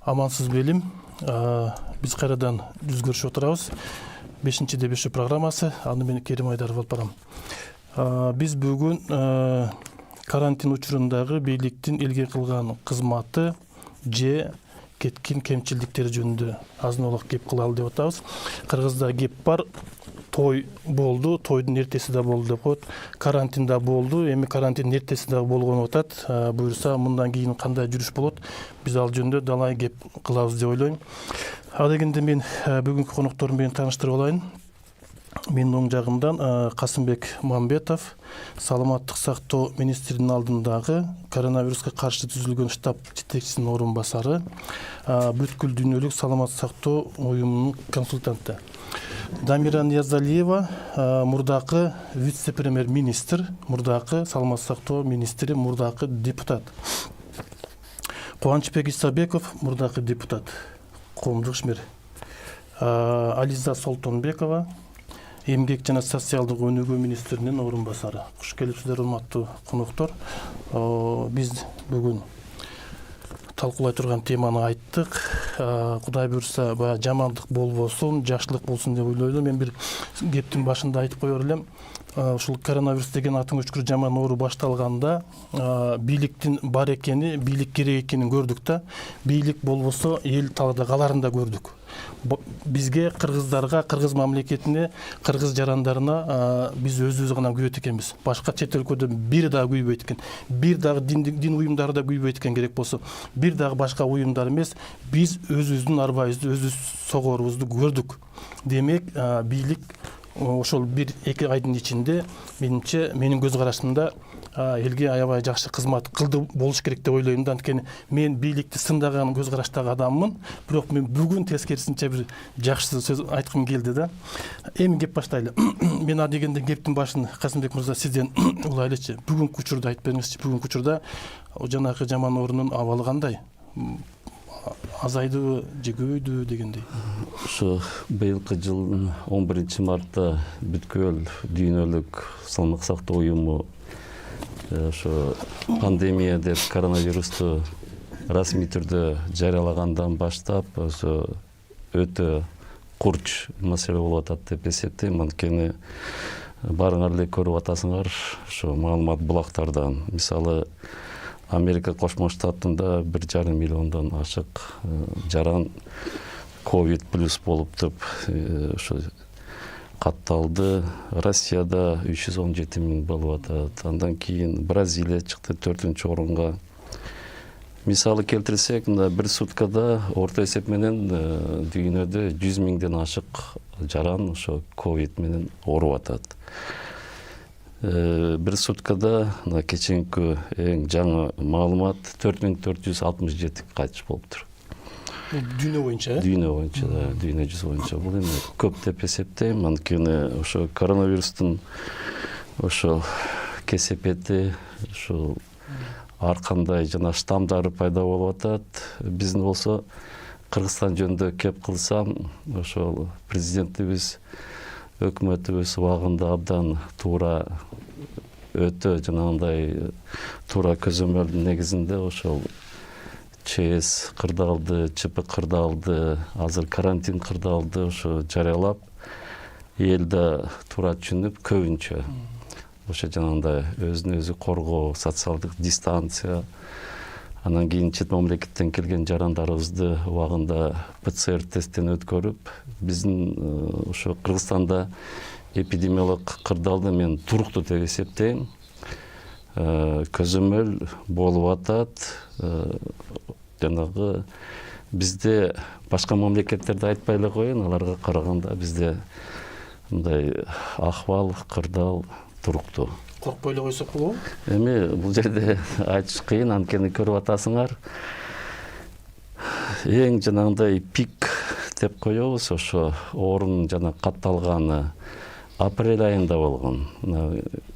Амансыз белим. Биз кайрадан жүз көрүшүп отурабыз. 5-5 программасы. Аны мен Керим Айдаров алып барам. Биз бүгүн карантин учурундагы бийликтин элге кылган кызматы же кеткен кемчилдиктери жөнүндө азын-олак кеп кылалы деп атабыз. Кыргызда кеп бар. Той болду, тойдун эртеси да болду деп коет. Карантинда болду, эми карантин эртеси да болгон атат. Буюрса мындан кийин кандай жүрүш болот? Биз ал жөнүндө далай кеп кылабыз деп ойлойм. Ал дегенде мен бүгүнкү конокторум менен тааныштырып алайын. Менин оң жагымдан Касымбек Мамбетов, Саламаттык сактоо министринин алдындагы коронавируска каршы түзүлгөн штаб жетекчисинин орун басары, бүткүл дүйнөлүк саламаттык сактоо уюмунун консультанты. Дамира Ниязалиева, мурдакы вице-премьер-министр, мурдакы саламаттык сактоо министри, мурдакы депутат. Кубанычбек Исабеков, мурдакы депутат, коомдук ишмер. Ализа Солтонбекова, эмгек жана социалдык өнүгүү министринин орун басары. Куш келипсиздер, урматтуу коноктор. Биз бүгүн талкуулай турган теманы айттык. Кудай буйрса, баягы жамандык болбосун, жакшылык болсун деп ойлойлум. Мен бир кептин башында айтып коер элем. Ушул коронавирус деген атын өчкүр жаман оору башталганда, бийликтин бар экени, бийлик керек экенин көрдүк да. Бийлик болбосо эл талда каларын да көрдүк. Бизге, кыргыздарга, кыргыз мамлекетине, кыргыз жарандарына биз өзүбүз гана күйбөйт экенбиз. Башка чет өлкөдө бир дагы күйбөйт экен. Бир дагы дин уюмдары да күйбөйт экен керек болсо. Бир дагы башка уюмдар эмес, биз өзүбүздүн арбабызды, өзүбүз согорубузду көрдүк. Демек, бийлик ошол 1-2 айдын ичинде, менимче, менин көз карашымда элге аябай жакшы кызмат кылды болуш керек деп ойлойм да. Анткени мен бийликти сындаган көз караштагы адаммын, бирок мен бүгүн тескерисинче бир жакшы сөз айткым келди да. Эми кеп баштайлы. Мен а дегенде кептин башын Касымбек мырза сизден улайлычы. Бүгүнкү учурда айтып бериңизчи. Бүгүнкү учурда жанагы жаман оорунун абалы кандай? Азайдыбы же көбөйдүбү дегендей. Ошо быйылкы жылдын 11-мартта бүткүл дүйнөлүк саламаттык сактоо уюму ошо пандемия деп коронавирусту расмий түрдө жарыялагандан баштап ошо өтө курч маселе болуп атат деп эсептейм. Анткени баарыңар эле көрүп атасыңар ошо маалымат булактардан. Мисалы, Америка Кошмо Штатында 1,5 миллиондон ашык жаран ковид плюс болуп туруп ошо катталды. Россияда 317 миң болуп атат. Андан кийин Бразилия чыкты 4-орунга. Мисалы келтирсек, мына бир суткада орто эсеп менен дүйнөдө 100 миңден ашык жаран ошо ковид менен ооруп атат. Бир суткада кечинки эң жаңы маалымат 4467 кайтыш болуптур. Дүйнө боюнча, Дүйнө боюнча, дүйнө жүзү боюнча. Бул эми көп деп эсептейм. Анткени ошо коронавирустун ошо кесепети, ошо ар кандай жана штамдары пайда болуп атат. Биздин болсо Кыргызстан жөнүндө кеп кылсам, ошол президентибиз, өкмөтүбүз убагында абдан туура, өтө жанагындай туура көзөмөлдүн негизинде ошол ЧС кырдаалды, ЧП кырдаалды, азыр карантин кырдаалды ошо жарыялап, эл да туура түшүнүп, көбүнчө ошо жанагындай өзүн өзү коргоо, социалдык дистанция, анан кийин чет мамлекеттен келген жарандарыбызды убагында ПЦР тесттен өткөрүп, биздин ошо Кыргызстанда эпидемиологдук кырдаалды мен туруктуу деп эсептейм. Көзөмөл болуп атат. Жанагы бизде башка мамлекеттерди айтпай эле коеюн, аларга караганда бизде мындай акыбал, кырдаал туруктуу. Коркпой эле койсок болобу? Эми бул жерде айтыш кыйын, анткени көрүп атасыңар. Эң жанагындай пик деп коебуз, ошо оорунун жана катталганы апрель айында болгон.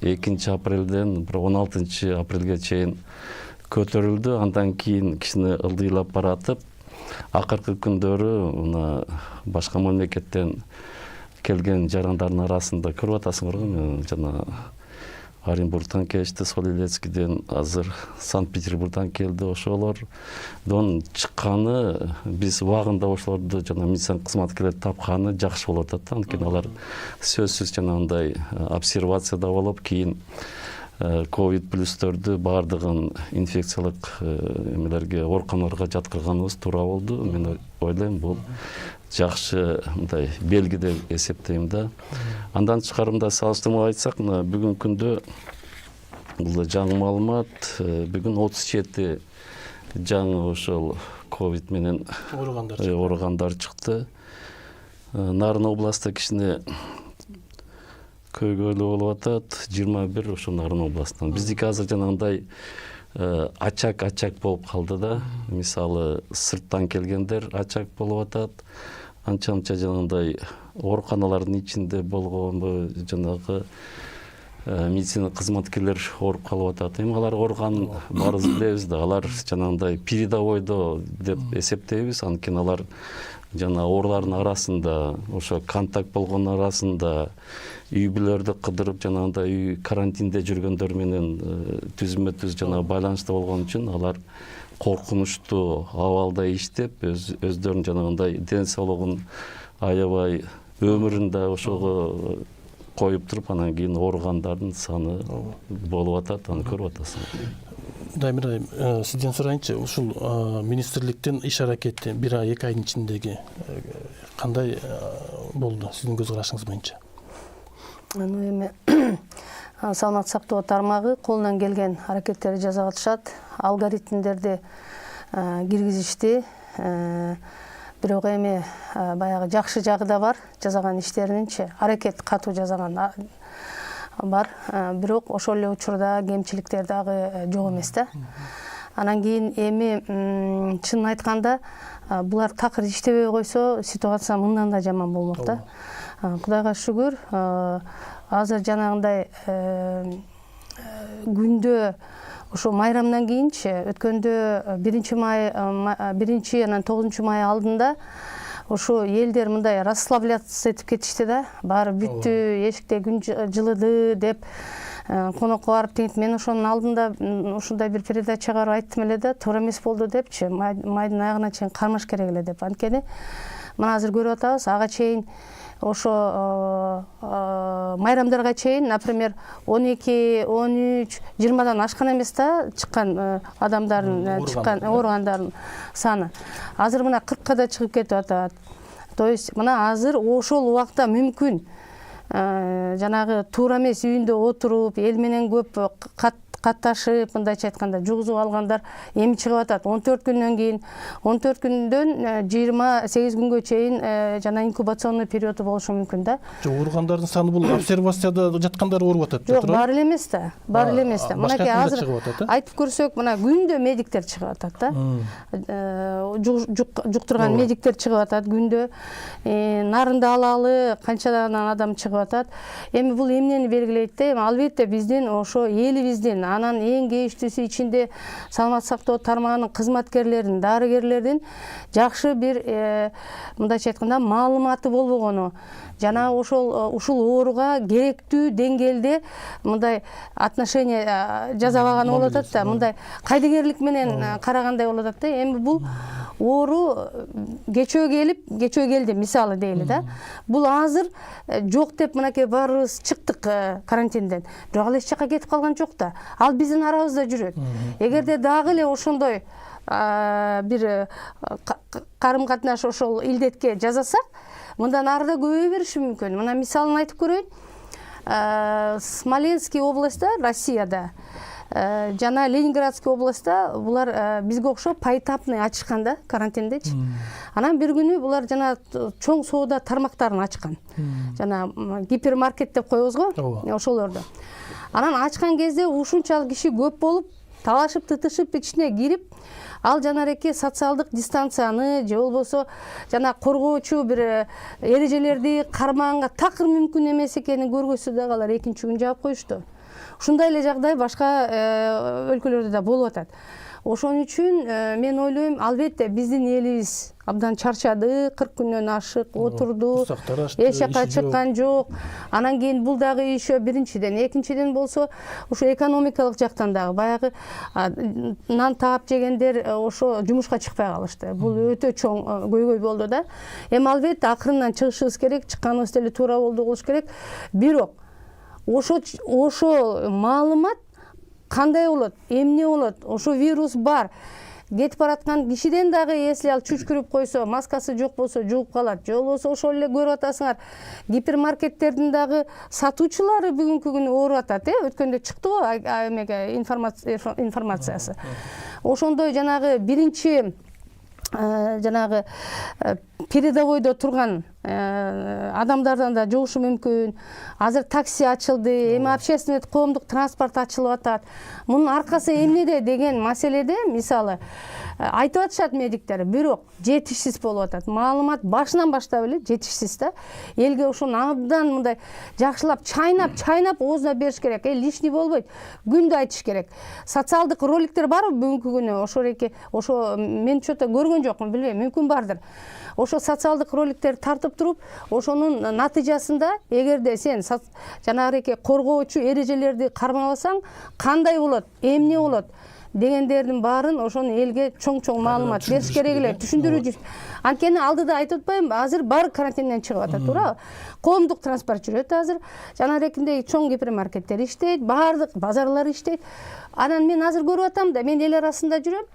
2-апрелден 16-апрелге чейин көтөрүлдү. Андан кийин кичине ылдыйлап баратып, акыркы күндөрү башка мамлекеттен келген жарандардын арасында көрүп атасыңар го, жана Оренбургтан келишти, Солилецкиден, азыр Санкт-Петербургдан келди. Ошолордон чыкканы биз убагында ошолорду жана медицина кызматкерлери тапканы жакшы болуп атат. Анткени алар сөзсүз жанагындай обсервацияда болуп, кийин ковид плюстөрдү баардыгын инфекциялык эмелерге, ооруканаларга жаткырганыбыз туура болду. Мен ойлойм, бул жакшы мындай белги деп эсептейм да. Андан тышкарында салыштырмалуу айтсак, мына бүгүнкү күндө бул жаңы маалымат, бүгүн 37 жаңы ошол ковид менен ооругандар чыкты. Нарын областта кичине көйгөйлүү болуп атат, 21 ошо Нарын областынан. Биздики азыр жанагындай ачак болуп калды да. Мисалы, сырттан келгендер ачак болуп атат. Анча-мынча жанагындай ооруканалардын ичинде болгонбу, жанагы медицина кызматкерлер ооруп калып атат. Эми алар ооруганын баарыбыз билебиз да, алар жанагындай передовойдо деп эсептейбиз. Анткени алар жана оорулардын арасында, ошо контакт болгон арасында үй бүлөлөрдү кыдырып, жанагындай үй карантинде жүргөндөр менен түзмө-түз жана байланышта болгон үчүн алар коркунучтуу абалда иштеп, өздөрүнүн жанагындай ден соолугун аябай, өмүрүн да ошого коюп туруп, анан кийин ооругандардын саны болуп атат, аны көрүп атасың. Дамир айым, сизден сурайынчы, ушул министрликтин иш аракети 1 ай 2 айдын ичиндеги кандай болду сиздин көз карашыңыз боюнча? Эми саламаттык сактоо тармагы колунан келген аракеттерди жасап атышат, алгоритмдерди киргизишти. Бирок эми баягы жакшы жагы да бар, жасаган иштерининчи, аракет катуу жасаган бар. Бирок ошол эле учурда кемчиликтер дагы жок эмес да. Анан кийин эми чынын айтканда булар такыр иштебей койсо ситуация мындан да жаман болмок да. Кудайга шүгүр, азыр жанагындай күндө ошо майрамдан кийинчи, өткөндө 1 анан 9 май алдында ошо элдер мындай расслабляться этип кетишти да. Баары бүттү, эшикте күн жылыды деп конокко барып тегип, мен ошонун алдында ушундай бир передача чыгарып айттым эле да, туура эмес болду депчи, майдын аягына чейин кармаш керек эле деп. Анткени мына азыр көрүп атабыз, ага чейин ошо майрамдарга чейин, например, 12, 13, 20дан ашкан эмес да чыккан адамдардын, чыккан ооругандардын саны. Азыр мына 40ка да чыгып кетип атат. То есть мына азыр ошол убакта мүмкүн жанагы туура эмес үйүндө отуруп, эл менен көп катташып, мындайча айтканда жугузуп алгандар эми чыгып атат. 14 күндөн кийин, 14 күндөн 28 күнгө чейин жана инкубационный периоду болушу мүмкүн да. Жок, ооругандардын саны бул обсервацияда жаткандар ооруп атат. Жок, бар эле эмес да. Бар эле эмес да. Мынакей азыр айтып көрсөк, мына күндө медиктер чыгып атат да. Жуктурган медиктер чыгып атат күндө. Нарынды алалы канчадан адам чыгып атат. Эми бул эмнени белгилейт да? Албетте биздин ошо элибиздин, анан эң кейиштүүсү ичинде саламаттык сактоо тармагынын кызматкерлеринин, дарыгерлердин жакшы бир мындайча айтканда маалыматы болбогону, жана ушул ооруга керектүү деңгээлде мындай отношение жасабаганы болуп атат да, мындай кайдыгерлик менен карагандай болуп атат да. Эми бул оору кечөө келди, мисалы дейли да. Бул азыр жок деп мынакей баарыбыз чыктык карантинден. Бирок ал эч жакка кетип калган жок да. Ал биздин арабызда жүрөт. Эгерде дагы эле ошондой бир карым катнаш ошол илдетке жасасак, мындан ары да көбөйө бериши мүмкүн. Мына мисалын айтып көрөйүн. Смоленский областта, Россияда, жана Ленинградский областта булар бизге окшоп поэтапный ачышкан да, карантиндечи. Анан бир күнү булар жана чоң соода тармактарын ачкан. Жана гипермаркет деп коебуз го, ошолорду. Анан ачкан кезде ушунчалык киши көп болуп, талашып, тытышып ичине кирип, ал жанареке социалдык дистанцияны же болбосо жана коргоочу бир эрежелерди кармаганга такыр мүмкүн эмес экенин көргөзсө дагы алар экинчи күн жаап коюшту. Ушундай эле жагдай башка өлкөлөрдө да болуп атат. Ошон үчүн мен ойлойм, албетте биздин элибиз абдан чарчады, 40 күндөн ашык отурду, эч жака чыккан жок. Анан кийин бул дагы еще биринчиден, экинчиден болсо ошо экономикалык жактан дагы баягы нан таап жегендер ошо жумушка чыкпай калышты. Бул өтө чоң көйгөй болду да. Эми албетте акырындан чыгышыбыз керек, чыкканыбыз деле туура болду болуш керек. Бирок ошо маалымат кандай болот, эмне болот, ошо вирус бар, кетип бараткан кишиден дагы если ал чүчкүрүп койсо, маскасы жок болсо жугуп калат. Же болбосо ошол эле көрүп атасыңар, гипермаркеттердин дагы сатуучулары бүгүнкү күнү ооруп атат, өткөндө чыкты го эмеге информациясы. Ошондой жанагы биринчи жанагы передовойдо турган адамдардан да жугушу мүмкүн. Азыр такси ачылды, эми общественный коомдук транспорт ачылып атат. Мунун аркасы эмнеде деген маселеде мисалы айтып атышат медиктер, бирок жетишсиз болуп атат. Маалымат башынан баштап эле жетишсиз да. Элге ошону абдан мындай жакшылап чайнап оозуна бериш керек. Лишний болбойт. Күндө айтыш керек. Социалдык роликтер барбы бүгүнкү күнү? Ошо мен чөтө көргөн жокмун, билбейм, мүмкүн бардыр. Ошо социалдык роликтер тартып туруп, ошонун натыйжасында эгерде сен жанагы коргоочу эрежелерди кармабасаң, кандай болот, эмне болот дегендердин баарын ошону элге чоң маалымат бериш керек эле, түшүндүрүү. Анткени алдыда айтып атпаймынбы, азыр баары карантинден чыгып атат, туурабы? Коомдук транспорт жүрөт азыр, жанагындай чоң гипермаркеттер иштейт, баардык базарлар иштейт. Анан мен азыр көрүп атам да, мен эл арасында жүрөм.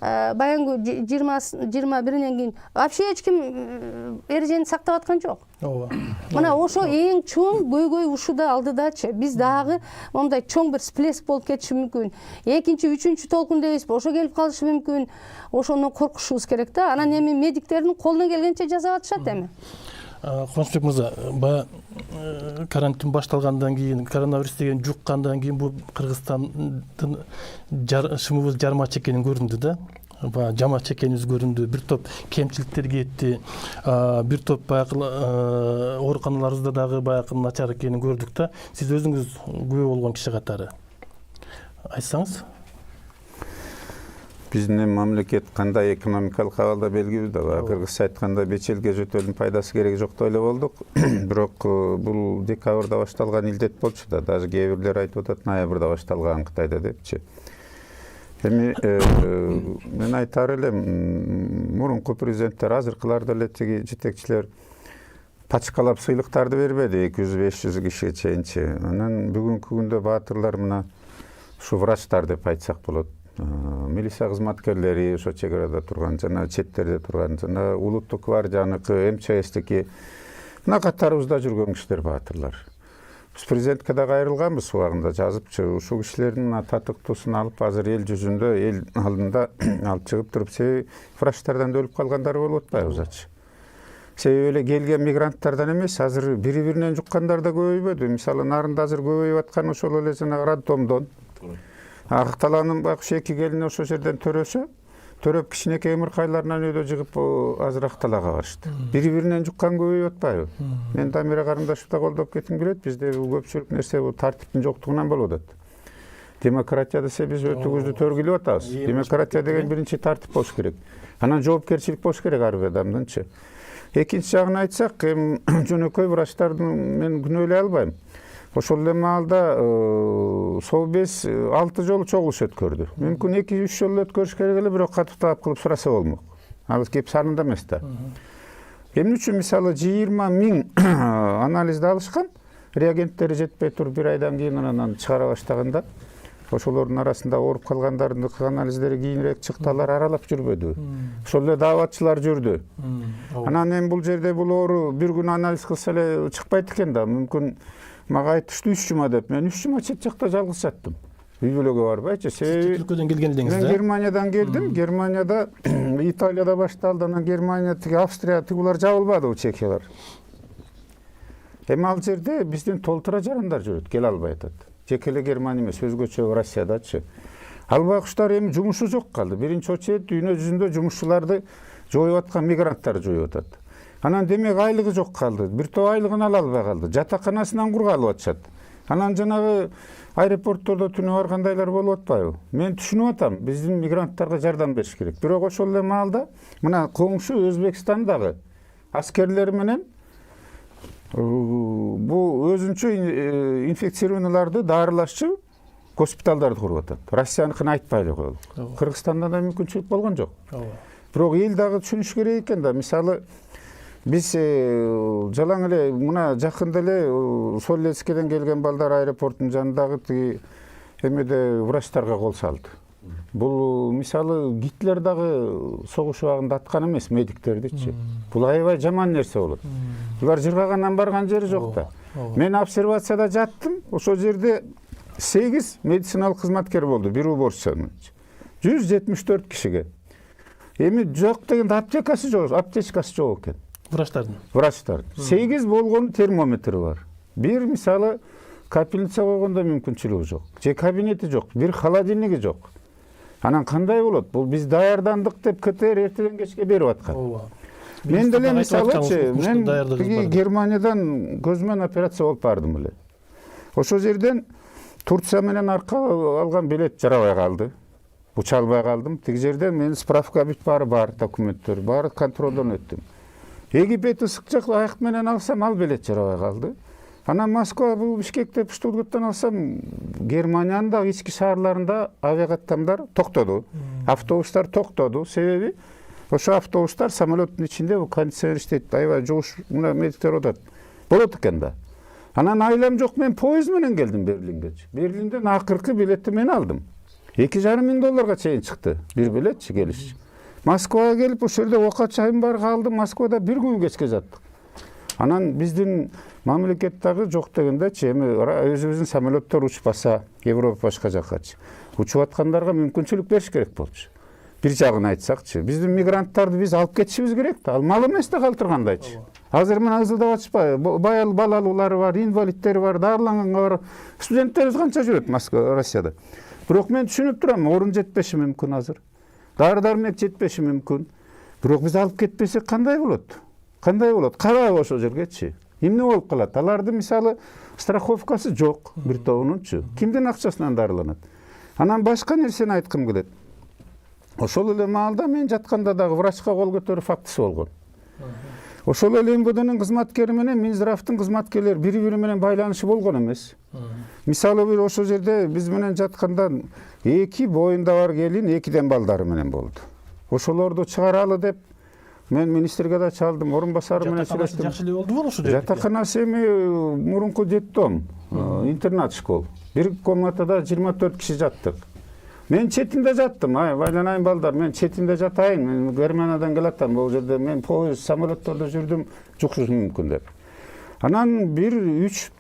Баянгы 21-ден кийин вообще эч ким эрежени сактап аткан жок. Ооба. Мына ошо эң чоң көйгөй ушуда алдыдачы. Биз дагы мондай чоң бир всплеск болуп кетиши мүмкүн. Экинчи, үчүнчү толкун дейбизби, ошо келип калышы мүмкүн. Ошону коркушубуз керек да. Анан эми медиктердин колунан келгенче жасап атышат эми. Кубанычбек мырза, баягы карантин башталгандан кийин, коронавирус деген жуккандан кийин бул Кыргызстандын шымыбыз жармач экени көрүндү да. Баягы жамач экенибиз көрүндү. Бир топ кемчиликтер кетти. Бир топ баягы ооруканаларыбызда дагы баягы начар экенин көрдүк да. Сиз өзүңүз күбө болгон киши катары айтсаңыз. Биздин мамлекет кандай экономикалык абалда белгилүү да. Кыргызча айтканда бечелге жөтөлдүн пайдасы кереги жок деп эле болдук. Бирок бул декабрда башталган илдет болчу да. Даже кээ бирлер айтып атат, ноябрда башталган Кытайда депчи. Эми мен айтар элем, мурунку президенттер, азыркылар деле тиги жетекчилер пачкалап сыйлыктарды бербеди, 200-500 кишиге чейинчи. Анан бүгүнкү күндө баатырлар мына ушу врачтар деп айтсак болот. Милиция кызматкерлери, ошо чек арада турган, жана четтерде турган, жана улуттук гвардияныкы, МЧСтики, мына катарыбызда жүргөн кишилер баатырлар. Биз президентке да кайрылганбыз убагында, жазыпчы, ушул кишилердин татыктуусун алып азыр эл жүзүндө, эл алдында алып чыгып туруп, себеби врачтардан өлүп калгандар болуп атпайбызчы. Себеби эле келген мигранттардан эмес, азыр бири-биринен жуккандар да көбөйбөдү. Мисалы, нарында азыр көбөйүп аткан ошол эле жанагы роддомдон. Акталанын ушу эки келини ошол жерден төрөп кичинекей ымыркайларынан өйдө жыгып азыр Акталага барышты. Бири-биринен жуккан көбөйүп атпайбы? Мен Дамира карындашымды да колдоп кетким келет. Бизде көпчүлүк нерсе бул тартиптин жоктугунан болуп атат. Демократия десе биз өтүгүздү төргүлөп атабыз. Демократия деген биринчи тартип болуш керек. Анан жоопкерчилик болуш керек ар бир адамдынчы. Экинчи жагын айтсак, жөнөкөй врачтардын мен күнөөлөй албайм. Ошол эле маалда Совбез 6 жолу чогулуш өткөрдү. Мүмкүн 2-3 жолу өткөрүш керек эле, бирок катып таап кылып сураса болмок. Ал кеп санында эмес да. Эмне үчүн мисалы 20 000 анализди алышкан, реагенттери жетпей туруп бир айдан кийин анан чыгара баштаганда, ошолордун арасында ооруп калгандардын анализдери кийинирээк чыкты, алар аралап жүрбөдү. Ошол эле дааватчылар жүрдү. Анан эми бул жерде бул оору бир күн анализ кылса эле чыкпайт экен да. Мүмкүн мага айтышты 3 жума деп. Мен 3 жума чет жакта жалгыз жаттым. Үй бүлөгө барбайчы. Сиз өлкөдөн келген элеңиз да? Мен Германиядан келдим. Германияда, Италияда башталды, анан Германия, Австрия, булар жабылбады бул чекиялар. Эми ал жерде биздин толтура жарандар жүрөт, келе албай атат. Жеке эле Германия эмес, өзгөчө Россиядачы. Албай куштар эми жумушу жок калды. Биринчи очередь дүйнө жүзүндө жумушчуларды жоюп аткан мигранттар жоюп атат. Анан демек айлыгы жок калды. Бир топ айлыгын ала албай калды. Жатаканасынан кургалып атышат. Анан жанагы аэропорттордо түнөө баргандайлар болуп атпайбы? Мен түшүнүп атам, биздин мигранттарга жардам бериш керек. Бирок ошол эле маалда мына коңшу Өзбекстандагы аскерлер менен бул өзүнчө инфекцияларды дарылашчу госпиталдарды куруп атат. Россияныкын айтпайлы коелу. Кыргызстанда да мүмкүнчүлүк болгон жок. Бирок эл дагы түшүнүш керек экен да. Мисалы биз жалаң эле мына жакында эле Солецкеден келген балдар аэропорттун жанындагы тиги эмеде врачтарга кол салды. Бул мисалы Гитлер дагы согуш убагында аткан эмес медиктердичи. Бул аябай жаман нерсе болот. Булар жыргагандан барган жери жок да. Мен обсервацияда жаттым. Ошол жерде 8 медициналык кызматкер болду, бир уборщица. 174 кишиге. Эми жок дегенде аптекасы жок экен. Врачтардын. 8 болгон термометри бар. Бир мисалы капельница койгондо мүмкүнчүлүгү жок. Же кабинети жок, бир холодильниги жок. Анан кандай болот? Бул биз даярдандык деп КТР эртеден кечке берип аткан. Мен деле мисалычы, мен Германиядан көзмөн операция болуп бардым эле. Ошол жерден Турция менен арка алган билет жарабай калды. Уча албай калдым. Тиги жерден менин справка бүт бар, документтер бар, контролдон өттүм. Египет ысык жак аяк менен алсам, ал билет жарабай калды. Анан Москва, бул Бишкектен, Штутгарттан алсам, Германиянын да ички шаарларында авиакаттамдар токтоду. Автобустар токтоду. Себеби ошо автобустар самолеттун ичинде бул кондиционер иштейт, аябай жугуш, мына медиктер атат. Болот экен да. Анан айлам жок, мен поезд менен келдим Берлинге. Берлинден акыркы билетти мен алдым. $2,500 чейин чыкты бир билетчи келиш. Москвага келип ошол жерде ока чайым бар калдым. Москвада бир күн кечке жаттык. Анан биздин мамлекеттагы жок дегендечи, эми өзүбүздүн самолеттор учпаса, Европа башка жаккачы. Учуп аткандарга мүмкүнчүлүк бериш керек болчу. Бир жагын айтсакчы, биздин мигранттарды биз алып кетишибиз керек да. Ал мал эмес да калтыргандайчы. Азыр мына ызылдап атышпайбы? Балалуулары бар, инвалидтери бар, дарыланганга бар. Студенттерибиз канча жүрөт Москва, Россияда. Бирок мен түшүнүп турам, орун жетпеши мүмкүн азыр. Дары-дармек жетпеши мүмкүн. Бирок биз алып кетпесек кандай болот? Кандай болот? Карабы ошол жергечи. Эмне болуп калат? Алардын мисалы страховкасы жок, бир тобунунчу. Кимдин акчасынан дарыланат? Анан башка нерсени айткым келет. Ошол эле маалда мен жатканда дагы врачка кол көтөрүү фактысы болгон. Ошол эле МВДнын кызматкери менен Минздравдын кызматкерлери бири-бири менен байланышы болгон эмес. Мисалы бир ошол жерде биз менен жатканда 2 боюнда бар келин 2ден балдары менен болду. Ошолорду чыгаралы деп мен министрге да чалдым, орун басары менен сүйлөштүм. Жакшы эле болдубу ошол жерде? Жатаканасы эми мурунку детдом, интернат школ. Бир комнатада 24 киши жаттык. Мен четинде жаттым, байланайын балдар, мен четинде жатайын, мен Германиядан келатам, бул жерде мен поезд, самолеттордо жүрдүм, жукшушум мүмкүн деп. Анан бир 3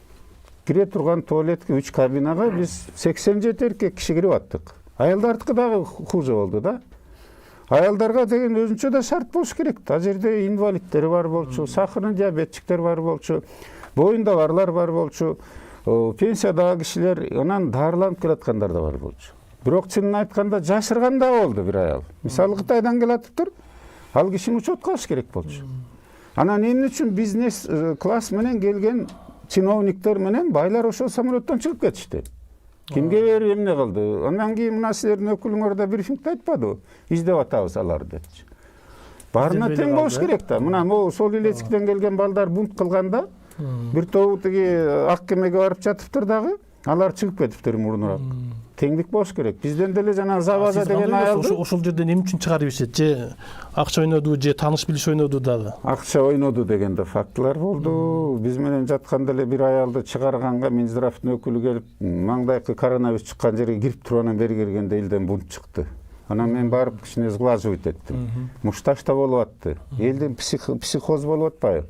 кире турган туалетке 3 кабинага биз 87 эркек киши кирип аттык. Аялдардыкы дагы хуже болду да. Аялдарга деген өзүнчө да шарт болуш керек. Ал жерде инвалидтер бар болчу, сахарный диабетчиктер бар болчу, боюнда барлар бар болчу, пенсиядагы кишилер, анан дарыланып келаткандар да бар болчу. Бирок чынын айтканда жашырган да болду бир аял. Мисалы Кытайдан келатыптыр, ал кишини учетко алыш керек болчу. Анан эмне үчүн бизнес класс менен келген чиновниктер менен байлар ошол самолеттон чыгып кетишти. Кимге берип эмне кылды? Андан кийин мына силердин өкүлүңөр да брифингде айтпадыбы? Издеп атабыз аларды депчи. Баарына тең болуш керек да. Мына могу Солилецкиден келген балдар бунт кылганда бир тобу тиги ак кемеге барып жатыптыр дагы, алар чыгып кетиптир мурунураак. Теңдик болуш керек. Бизден деле жана Заваза деген аялды ошол жерден эмне үчүн чыгарып ийишет? Же акча ойноду, же тааныш билиш ойноду дагы? Акча ойноду дегенде фактылар болду. Биз менен жатканда эле бир аялды чыгарганга Минздравдын өкүлү келип, маңдайкы коронавирус чыккан жерге кирип туруп анан бери келгенде элден бунт чыкты. Анан мен барып кичине сглаживать эттим. Мушташ да болуп атты. Элдин психоз болуп атпайбы?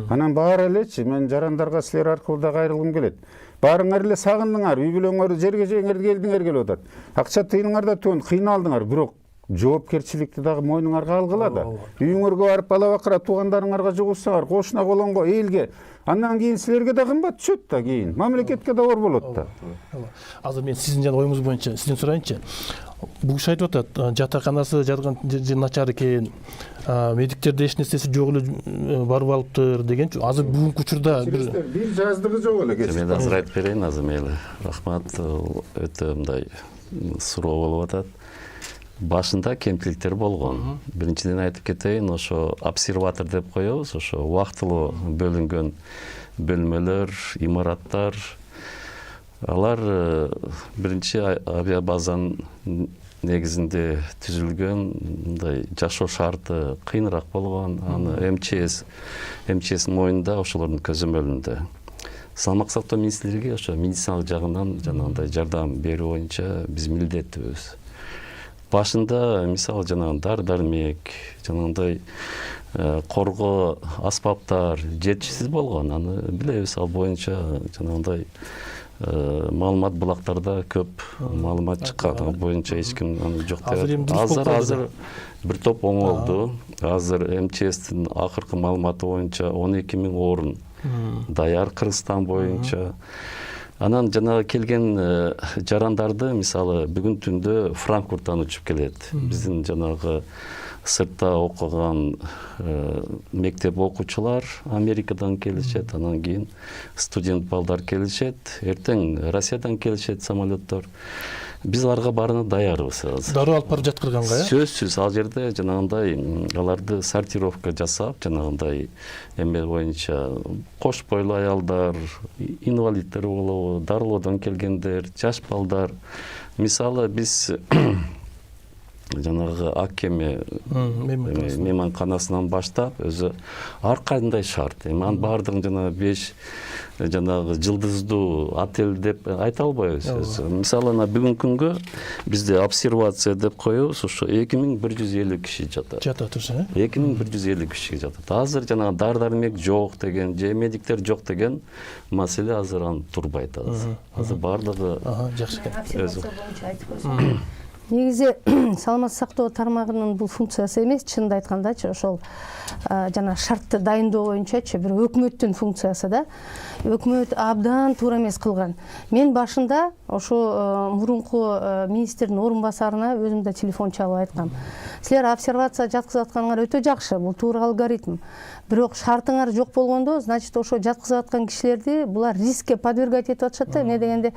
Анан баары элечи, мен жарандарга силер аркылуу да кайрылгым келет. Баарыңар эле сагындыңар, үй бүлөңөр жерге келдиңер келип атат. Акча тыйныңар да түгөн, кыйналдыңар, бирок жоопкерчиликти дагы мойнуңарга алгыла да. Үйүңөргө барып бала бакыра туугандарыңарга жугузсаңар, кошуна колонго, элге Андан кийин силерге да кымбат түшөт да, кийин мамлекетке да оор болот да. Азыр мен сиздин жана оюңуз боюнча сизден сурайынчы. Бул киши айтып атат, жатаканасы жарган начар экен, медиктерде эч нерсеси жок эле барып алыптыр дегенчи. Азыр бүгүнкү учурда бир жаздыгы жок эле. Мен азыр айтып берейин, азыр мейли. Рахмат, өтө мындай суроо болуп атат. Башында кемчиликтер болгон. Биринчиден айтып кетейин, ошо обсерватор деп коебуз, ошо убактылуу бөлүнгөн бөлмөлөр, имараттар. Алар биринчи авиабазанын негизинде түзүлгөн, мындай жашоо шарты кыйыныраак болгон. Аны МЧС мойнунда, ошолордун көзөмөлүндө. Салмак сактоо министрлиги ошо медициналык жагынан жанагындай жардам берүү боюнча биз милдеттүүбүз. Башында мисалы жанагы дары-дармек, жанагындай коргоо аспаптар жетишсиз болгон. Аны билебиз, ал боюнча жанагындай маалымат булактарда көп маалымат чыккан. Ал боюнча эч ким аны жок деп. Азыр бир топ оңолду. Азыр МЧСтин акыркы маалыматы боюнча 12 000 орун даяр Кыргызстан боюнча. Анан жанагы келген жарандарды мисалы бүгүн түндө Франкфурттан учуп келет. Биздин жанагы сыртта окуган мектеп окуучулар Америкадан келишет, анан кийин студент балдар келишет, эртең Россиядан келишет самолеттор. Биз аларга баарына даярбыз азыр. Дароо алып барып жаткырганга, Сөзсүз ал жерде жанагындай аларды сортировка жасап, жанагындай эме боюнча кош бойлуу аялдар, инвалидтер болобу, дарылоодон келгендер, жаш балдар. Мисалы биз жанагы Аккеме мейманканасынан баштап өзү ар кандай шарт. Анын баардыгын жана 5 жанагы жылдыздуу отель деп айта албайбыз. Мисалы бүгүнкү күнгө бизде обсервация деп коебуз, ошо 2150 киши жатат. Жатат ошо, 2150 киши жатат. Азыр жанагы дары-дармек жок деген, же медиктер жок деген маселе азыр аны турбайт азыр. Азыр баардыгы жакшы экен. Обсервация боюнча айтып койсом. Негизи саламаттык сактоо тармагынын бул функциясы эмес, чынын айткандачы, ошол жана шартты дайындоо боюнчачы бир өкмөттүн функциясы да. Өкмөт абдан туура эмес кылган. Мен башында ошо мурунку министрдин орун басарына өзүм да телефон чалып айткам. Силер обсервация жаткызып атканыңар өтө жакшы, бул туура алгоритм. Бирок шартыңар жок болгондо, значит, ошо жаткызып аткан кишилерди булар рискке подвергать этип атышат да. Эмне дегенде,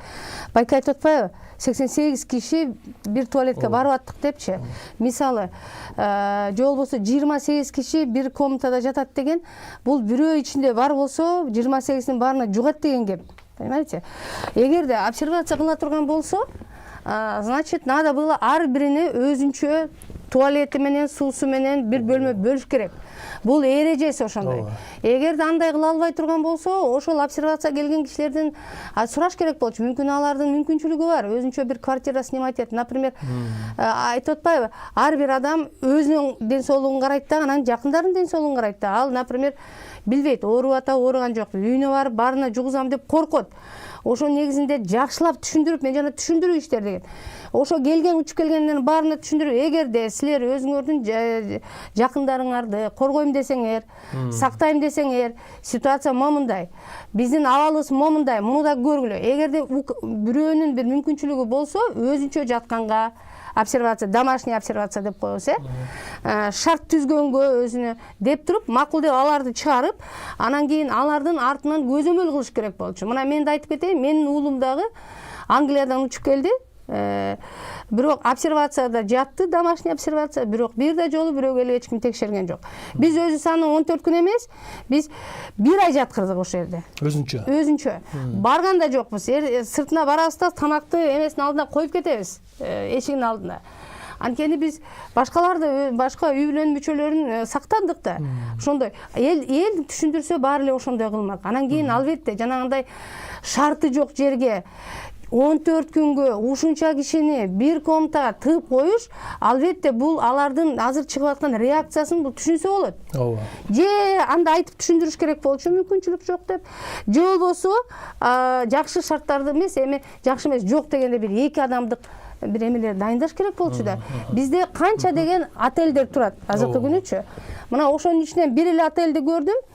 байке айтып атпайбы? 88 киши бир туалетке барып аттык депчи. Мисалы, же болбосо 28 киши бир комнатада жатат деген, бул бирөө ичинде бар болсо, 28-дин баарына жугат деген кеп. Понимаете? Эгерде обсервация кыла турган болсо, значит, надо было ар бирине өзүнчө туалети менен, суусу менен бир бөлмө бөлүш керек. Бул эрежеси ошондой. Эгерде андай кыла албай турган болсо, ошол обсервация келген кишилердин сураш керек болчу. Мүмкүн алардын мүмкүнчүлүгү бар, өзүнчө бир квартира снимать этет. Например, айтып атпайбы, ар бир адам өзүнүн ден соолугун карайт да, анан жакындарынын ден соолугун карайт да. Ал, например, билбейт, ооруп атабы, ооруган жок, үйүнө барып баарына жугузам деп коркот. Ошо негизинде жакшылап түшүндүрүп, мен жана түшүндүрүү иштер деген. Ошо келген, учуп келгендердин баарына түшүндүрүп, эгерде силер өзүңөрдүн жакындарыңарды коргойм десеңер, сактайм десеңер, ситуация момундай. Биздин абалыбыз момундай, муну да көргүлө. Эгерде бирөөнүн бир мүмкүнчүлүгү болсо, өзүнчө жатканга обсервация, домашний обсервация деп коебуз, шарт түзгөнгө өзүнө деп туруп, макул деп аларды чыгарып, анан кийин алардын артынан көзөмөл кылыш керек болчу. Мына мен да айтып кетейин, менин уулум дагы Англиядан учуп келди. Бирок обсервацияда жатты, домашний обсервация, бирок бир да жолу бирөө келип эч ким текшерген жок. Биз өзү саны 14 күн эмес, биз 1 ай жаткырдык ошол жерде. Өзүнчө. Барган да жокпуз. Сыртына барабыз да, тамакты эмесинин алдына коюп кетебиз, эшигинин алдына. Анткени биз башкаларды, башка үй бүлөнүн мүчөлөрүн сактадык да. Ошондой эл түшүндүрсө баары эле ошондой кылмак. Анан кийин албетте жанагындай шарты жок жерге 14 күнгө ушунча кишини бир комнатага тыгып коюш, албетте бул алардын азыр чыгып аткан реакциясын бул түшүнсө болот. Же анда айтып түшүндүрүш керек болчу, мүмкүнчүлүк жок деп. Же болбосо жакшы шарттарды эмес, эми жакшы эмес, жок дегенде бир 2 адамдык бир эмелер дайындаш керек болчу да. Бизде канча деген отелдер турат азыркы күнүчү. Мына ошонун ичинен бир эле отелди көрдүм.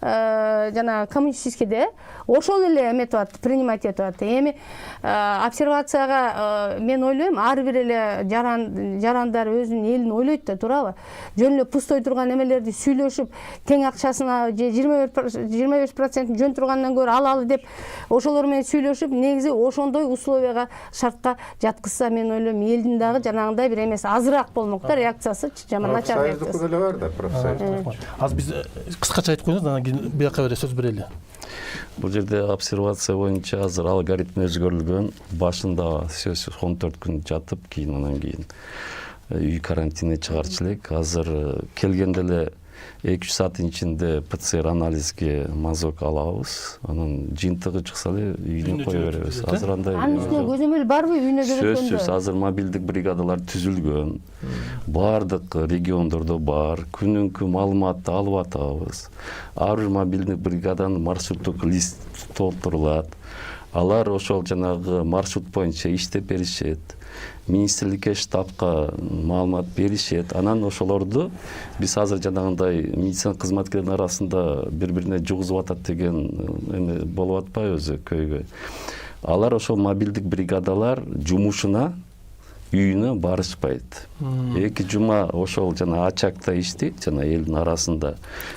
жана коммунистическийде ошол эле эметип атат, принимать этип атат. Эми обсервацияга мен ойлойм, ар бир эле жарандар өзүнүн элин ойлойт да, туурабы? Жөн эле пустой турган эмелерди сүйлөшүп, тең акчасына же 25% жөн тургандан көрө алалы деп ошолор менен сүйлөшүп, негизи ошондой условияга, шартка жаткызса, мен ойлойм, элдин дагы жанагындай бир эмеси азыраак болмок да, реакциясы, жаман начар реакциясы. Профсоюздук деле бар да, профсоюз. Азыр биз кыскача айтып коеюңуз, анан кийин бияка бере сөз берели. Бул жерде обсервация боюнча азыр алгоритм өзгөрүлгөн. Башында сөзсүз 14 күн жатып, кийин анан кийин үй карантине чыгарчу элек. Азыр келгенде эле 2 сааттын ичинде ПЦР анализге мазок алабыз. Анан жыйынтыгы чыкса эле үйүнө кое беребиз. Азыр андай Анын үстүнө көзөмөл барбы үйүнө келгөндө? сөзсүз азыр мобилдик бригадалар түзүлгөн. Бардык региондордо бар. Күнүнкү маалыматты алып атабыз. Ар бир мобилдик бригаданын маршруттук лист толтурулат. Алар ошол жанагы маршрут боюнча иштеп беришет. Министрликке, штабка маалымат беришет. Анан ошолорду биз азыр жанагындай медицина кызматкерлеринин арасында бири-бирине жугузуп атат деген эме болуп атпайбы өзү көйгөй. Алар ошол мобилдик бригадалар жумушуна үйүнө барышпайт. 2 жума ошол жана ачакта иштейт, жана элдин арасында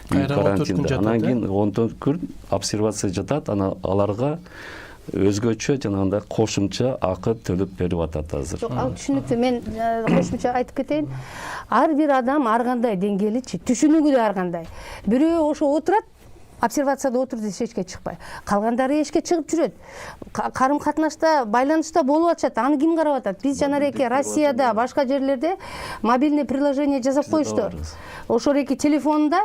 үй карантинде. Анан кийин 14 күн обсервация жатат, анан аларга өзгөчө жанагындай кошумча акы төлөп берип атат азыр. Жок, ал түшүнүктүү. Мен кошумча айтып кетейин. Ар бир адам ар кандай деңгээличи, түшүнүгү да ар кандай. Бирөө ошо отурат, обсервацияда отуруп эшикке чыкпай. Калгандары эшикке чыгып жүрөт. Карым катнашта, байланышта болуп атышат. Аны ким карап атат? Биз жанареки Россияда, башка жерлерде мобильный приложение жасап коюшту. Ошореки телефонунда,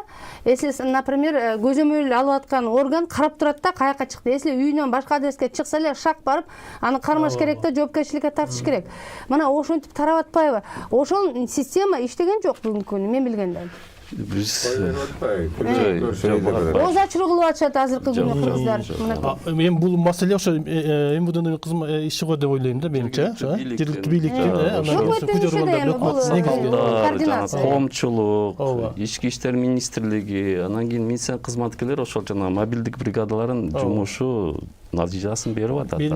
если, например, көзөмөл алып аткан орган карап турат да, каяка чыкты. Если үйүнөн башка адреске чыкса эле, шак барып, аны кармаш керек да, жоопкерчиликке тартыш керек. Мына ошентип тарап атпайбы? Ошол система иштеген жок бүгүнкү күнү, мен билгенден. Биз Оз ачыруу кылып атышат азыркы күнү кыргыздар. Эми бул маселе ошо МВДнын иши го деп ойлойм да, менимче. Жергиликтүү бийликтин коомчулук, ички иштер министрлиги, анан кийин медицина кызматкерлери ошол жана мобилдик бригадалардын жумушу натыйжасын берип атат. Бир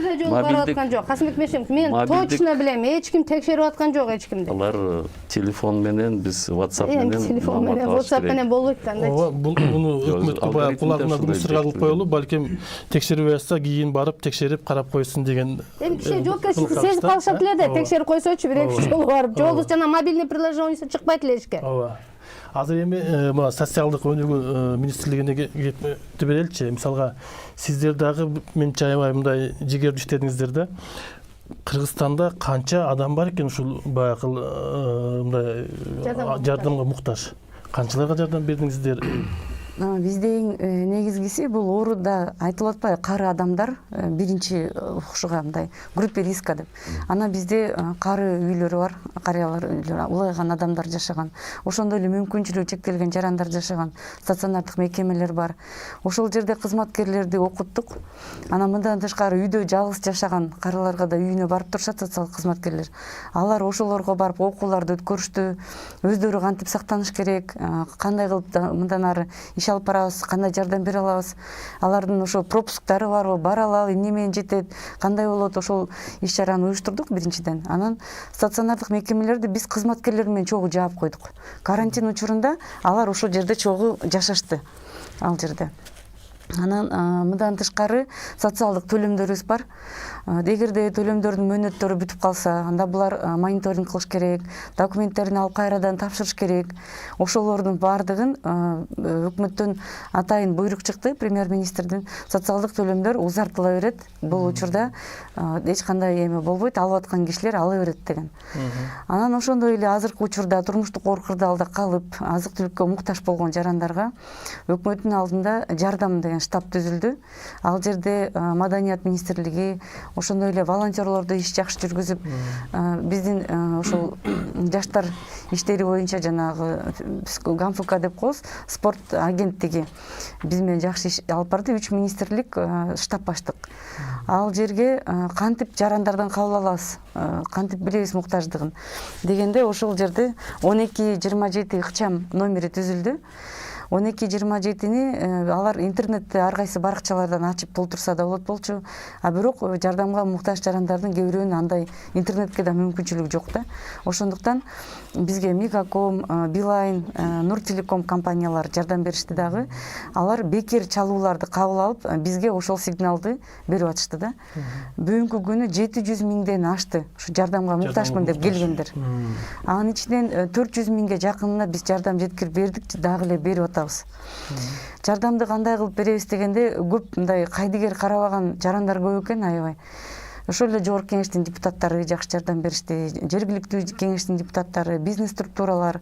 да жол барып аткан жок. Касымбек Мешимов, мен точно билем, эч ким текшерип аткан жок эч кимди. Алар телефон менен, биз WhatsApp менен, телефон менен, WhatsApp менен болбойт да андай. Буну өкмөткө баягы кулагына мусорга кылып коелу, балким текшерип атса кийин барып текшерип карап койсун деген. Эми киши жоопкерчиликти сезип калышат эле да, текшерип койсочу бир эки жолу барып, жолу жана мобильный приложениеси чыкпайт эле эшикке. Ооба. Азыр эми мына социалдык өнүгүү министрлигине кетти береличи. Мисалга сиздер дагы менче аябай мындай жигердүү иштедиңиздер да. Кыргызстанда канча адам бар экен ушул баягы мындай жардамга муктаж? Канчаларга жардам бердиңиздер? Бизде эң негизгиси бул ооруда айтылып атпайбы, кары адамдар биринчи ушуга мындай группа риска деп. Анан бизде кары үйлөрү бар, карыялар үйлөрү, улайган адамдар жашаган. Ошондой эле мүмкүнчүлүгү чектелген жарандар жашаган стационардык мекемелер бар. Ошол жерде кызматкерлерди окуттук. Анан мындан тышкары үйдө жалгыз жашаган карыларга да үйүнө барып турушат социалдык кызматкерлер. Алар ошолорго барып окууларды өткөрүштү. Өздөрү кантип сактаныш керек, кандай кылып мындан ары иш алып барабыз, кандай жардам бере алабыз, алардын ошо пропусктары барбы, бара алабы, эмне менен жетет, кандай болот, ошол иш чараны уюштурдук биринчиден. Анан стационардык мекемелерди биз кызматкерлер менен чогуу жаап койдук. Карантин учурунда алар ошол жерде чогуу жашашты, ал жерде. Анан мындан тышкары социалдык төлөмдөрүбүз бар. Эгерде төлөмдөрдүн мөөнөттөрү бүтүп калса, анда булар мониторинг кылыш керек, документтерин алып кайрадан тапшырыш керек. Ошолордун баардыгын өкмөттөн атайын буйрук чыкты, премьер-министрдин. Социалдык төлөмдөр узартыла берет. Бул учурда эч кандай эме болбойт, алып аткан кишилер ала берет деген. Анан ошондой эле азыркы учурда турмуштук оор кырдаалда калып, азык-түлүккө муктаж болгон жарандарга өкмөттүн алдында жардам деген штаб түзүлдү. Ал жерде Маданият министрлиги, ошондой эле волонтерлорду иш жакшы жүргүзүп, биздин ошол жаштар иштери боюнча жанагы ГАМФК деп коебуз, спорт агенттиги биз менен жакшы иш алып барды. 3 министрлик штаб ачтык. Ал жерге кантип жарандардан кабыл алабыз, кантип билебиз муктаждыгын дегенде ошол жерде 12-27 ыкчам номери түзүлдү. 12-27-ни алар интернетте ар кайсы баракчалардан ачып толтурса да болот болчу. А бирок жардамга муктаж жарандардын кээ бирөөнүн андай интернетке да мүмкүнчүлүгү жок да. Ошондуктан бизге Мегаком, Билайн, Нуртелеком компаниялары жардам беришти дагы. Алар бекер чалууларды кабыл алып, бизге ошол сигналды берип атышты да. Бүгүнкү күнү 700 миңден ашты ушу жардамга муктажмын деп келгендер. Анын ичинен 400 миңге жакынына биз жардам жеткирип бердик, дагы эле берип атабыз. Жардамды кандай кылып беребиз дегенде, көп мындай кайдыгер карабаган жарандар көп экен, аябай. Ошол эле жогорку кеңештин депутаттары жакшы жардам беришти, жергиликтүү кеңештин депутаттары, бизнес структуралар.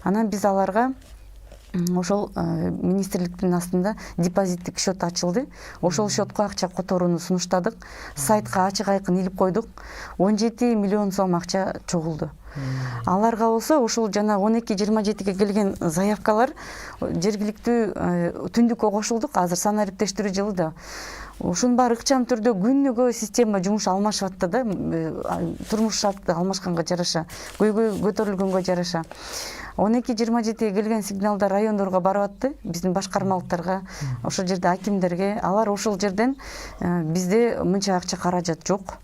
Анан биз аларга ошол министрликтин астында депозиттик счет ачылды. Ошол счетко акча которууну сунуштадык. Сайтка ачык айкын илип койдук. 17 миллион сом акча чогулду. Аларга болсо ушул жана 12-27-ге келген заявкалар жергиликтүү түндүккө кошулдук. Азыр санариптештирүү жылы да. Ушунун баары ыкчам түрдө күнүгө система жумуш алмашып атты да, турмуш шарты алмашканга жараша, көйгөй көтөрүлгөнгө жараша. 12-27-ге келген сигналдар райондорго барып атты, биздин башкармалыктарга, ошол жерде акимдерге. Алар ошол жерден бизде мынча акча каражат жок.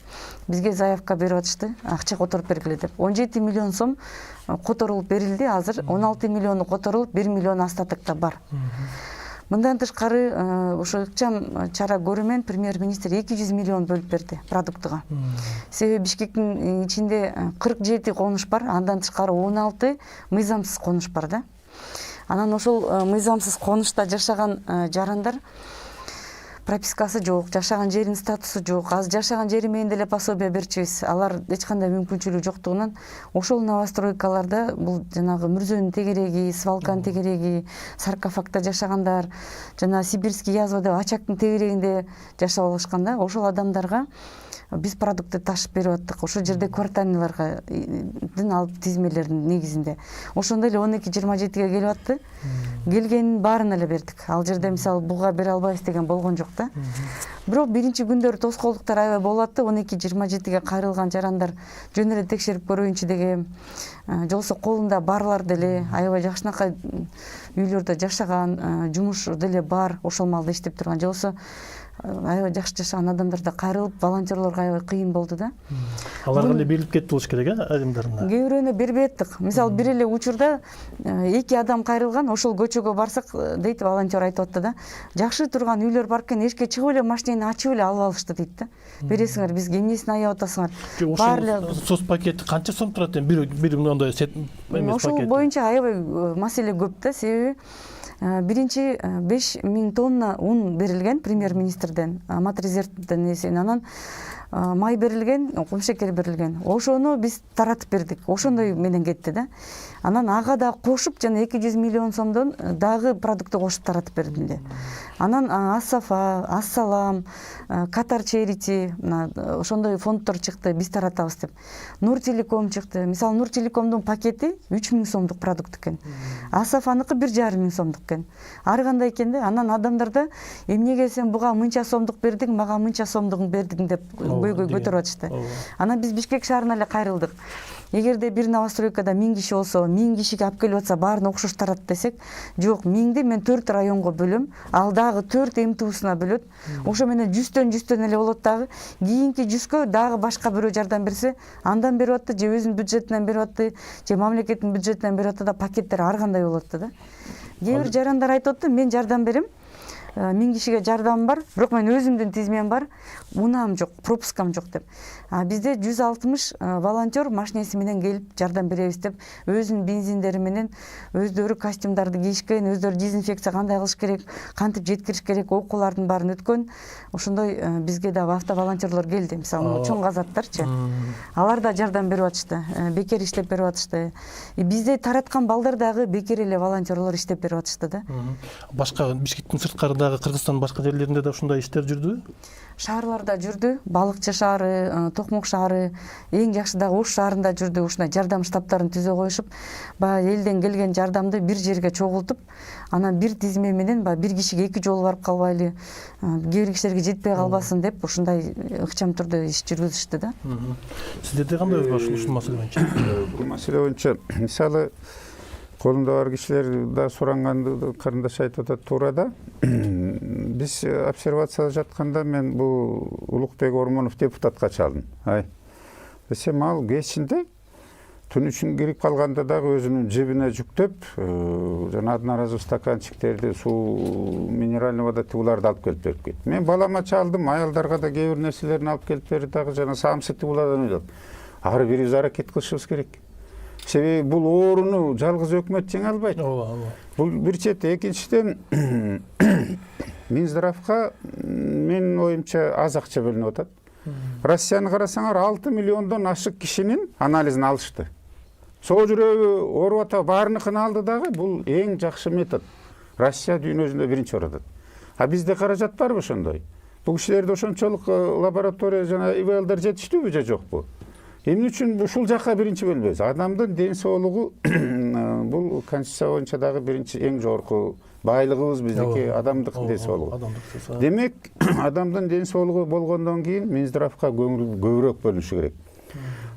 Бизге заявка берип атышты, акча которуп бергиле деп. 17 миллион сом которулуп берилди, азыр 16 миллиону которулуп, 1 миллион остатокто бар. Мындан тышкары ошо ыкчам чара көрүү менен премьер-министр 200 миллион бөлүп берди продуктуга. Себеби Бишкектин ичинде 47 конуш бар, андан тышкары 16 мыйзамсыз конуш бар да. Анан ошол мыйзамсыз конушта жашаган жарандар пропискасы жок, жашаган жеринин статусу жок. Азыр жашаган жери менен деле пособие берчүбүз. Алар эч кандай мүмкүнчүлүгү жоктугунан ошол новостройкаларда бул жанагы мүрзөнүн тегереги, свалканын тегереги, саркофагда жашагандар, жана сибирский язва деп ачактын тегерегинде жашап алышкан да. Ошол адамдарга биз продуктты ташып берип аттык. Ошол жерде квартальныйларга алып тизмелердин негизинде. Ошондой эле 12-27-ге келип атты. Келгенин баарын эле бердик. Ал жерде мисалы буга бере албайбыз деген болгон жок да. Бирок биринчи күндөрү тоскоолдуктар аябай болуп атты. 12-27-ге кайрылган жарандар жөн эле текшерип көрөйүнчү деген, жолсо колунда барлар деле аябай жакшынакай үйлөрдө жашаган, жумуш деле бар, ошол маалда иштеп турган, жолсо аябай жакшы жашаган адамдар да кайрылып, волонтерлорго аябай кыйын болду да. Аларга эле берилип кетти болуш керек, айымдарына. Кээ бирөөнө бербей аттык. Мисалы бир эле учурда 2 адам кайрылган, ошол көчөгө барсак дейт, волонтер айтып атты да. Жакшы турган үйлөр бар экен, эшикке чыгып эле машинени ачып эле алып алышты дейт да. Бересиңер, бизге эмнесин аяп атасыңар? Ошол соц пакети канча сом турат эми? Бир мындай сет эмес пакет. Ошол боюнча аябай маселе көп да, себеби биринчи 5000 тонна ун берилген премьер-министрден, Матрезервден эсен, анан май берилген, кумшекер берилген. Ошону биз таратып бердик. Ошондой менен кетти да. Анан ага да кошуп жана 200 миллион сомдон дагы продукты кошуп таратып бердим де. Анан Ас-Сафа, Ас-Салам, Катар Черити, ошондой фонддор чыкты, биз таратабыз деп. Нуртелеком чыкты. Мисалы Нуртелекомдун пакети 3000 сомдук продукт экен. Ас-Сафаныкы 1500 сомдук экен. Ар кандай экен да. Анан адамдарда эмнеге сен буга мынча сомдук бердиң, мага мынча сомдугун бердиң деп көйгөй көтөрүп атышты. Анан биз Бишкек шаарына эле кайрылдык. Эгерде бир новостройкада 1000 киши болсо, 1000 кишиге алып келип атса, баарын окшош тарат десек, жок, 1000ди мен 4 районго бөлөм, ал дагы 4 МТУсуна бөлөт. Ошо менен 100төн эле болот дагы. Кийинки 100кө дагы башка бирөө жардам берсе, андан берип атты, же өзүнүн бюджетинен берип атты, же мамлекеттин бюджетинен берип атты да, пакеттер ар кандай болот да. Кээ бир жарандар айтып атты, мен жардам берем. 1000 кишиге жардам бар, бирок мен өзүмдүн тизмем бар, унаам жок, пропускам жок деп. Бизде 160 волонтер машинеси менен келип жардам беребиз деп, өзүнүн бензиндери менен өздөрү костюмдарды кийишкен, өздөрү дезинфекция кандай кылыш керек, кантип жеткириш керек, окуулардын баарын өткөн. Ошондой бизге да автоволонтерлор келди, мисалы чоң казаттарчы. Алар да жардам берип атышты, бекер иштеп берип атышты. Бизде тараткан балдар дагы бекер эле волонтерлор иштеп берип атышты да. Башка Бишкектин сырткарындагы Кыргызстандын башка жерлеринде да ушундай иштер жүрдүбү? Шаарларда жүрдү, Балыкчы шаары, Токмок шаары, эң жакшы дагы Ош шаарында жүрдү. Ушундай жардам штабтарын түзө коюшуп, баягы элден келген жардамды бир жерге чогултуп, анан бир тизме менен бир кишиге 2 жолу барып калбайлы, кээ бир кишилерге жетпей калбасын деп, ушундай ыкчам түрдө иш жүргүзүштү да. Сиздерде кандай ой бар ушул маселе боюнча? Бул маселе боюнча, мисалы колунда бар кишилер да суранганды карындаш айтып атат туура да. Биз обсервацияда жатканда мен бул Улукбек Ормонов депутатка чалдым. Десем ал кечинде түн үчүн кирип калганда дагы өзүнүн жебине жүктөп, жана одноразовый стаканчиктерди, суу, минеральный вода тууларды алып келип берип кетти. Мен балама чалдым, аялдарга да кээ бир нерселерин алып келип берди дагы, жана самсы туулардан ойлоп. Ар бирибиз аракет кылышыбыз керек. Себеби бул ооруну жалгыз өкмөт жеңе албайт. Бул бир чет, экинчиден Минздравга менин оюмча аз акча бөлүнүп атат. Россияны карасаңар 6 миллиондон ашык кишинин анализин алышты. Соо жүрөгү ооруп атат, баарыныкын алды дагы. Бул эң жакшы метод. Россия дүйнө жүзүндө биринчи ородот. А бизде каражат барбы ошондой? Бул кишилерде ошончолук лаборатория жана ИВЛдар жетиштүүбү же жокпу? Эмне үчүн ушул жакка биринчи бөлбөйбүз? Адамдын ден соолугу бул конституция боюнча дагы биринчи эң жогорку байлыгыбыз биздики адамдык ден соолугу. Демек, адамдын ден соолугу болгондон кийин Минздравга көңүл көбүрөөк бөлүнүшү керек.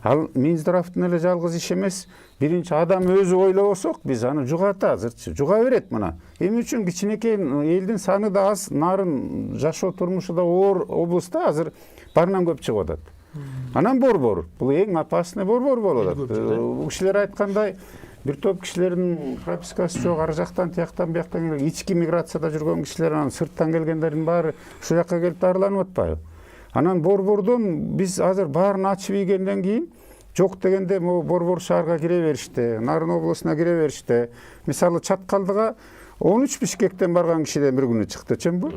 Ал Минздравдын эле жалгыз иши эмес, биринчи адам өзү ойлобосок, биз аны жугата азырчы, жуга берет мына. Эмне үчүн кичинекей элдин саны да аз, нарын жашоо турмушу да оор облустта азыр барынан көп чыгып атат. Анан борбор, бул эң опасный борбор болуп атат. Бул кишилер айткандай, бир топ кишилердин пропискасы жок, ар жактан, тияктан, бияктан келген, ички миграцияда жүргөн кишилер, анан сырттан келгендердин баары ушул жакка келип дарыланып атпайбы? Анан борбордон биз азыр баарын ачып ийгенден кийин жок дегенде борбор шаарга кире беришти, Нарын областына кире беришти. Мисалы Чаткалдыга 13 Бишкектен барган кишиден бир күнү чыкты, чынбы?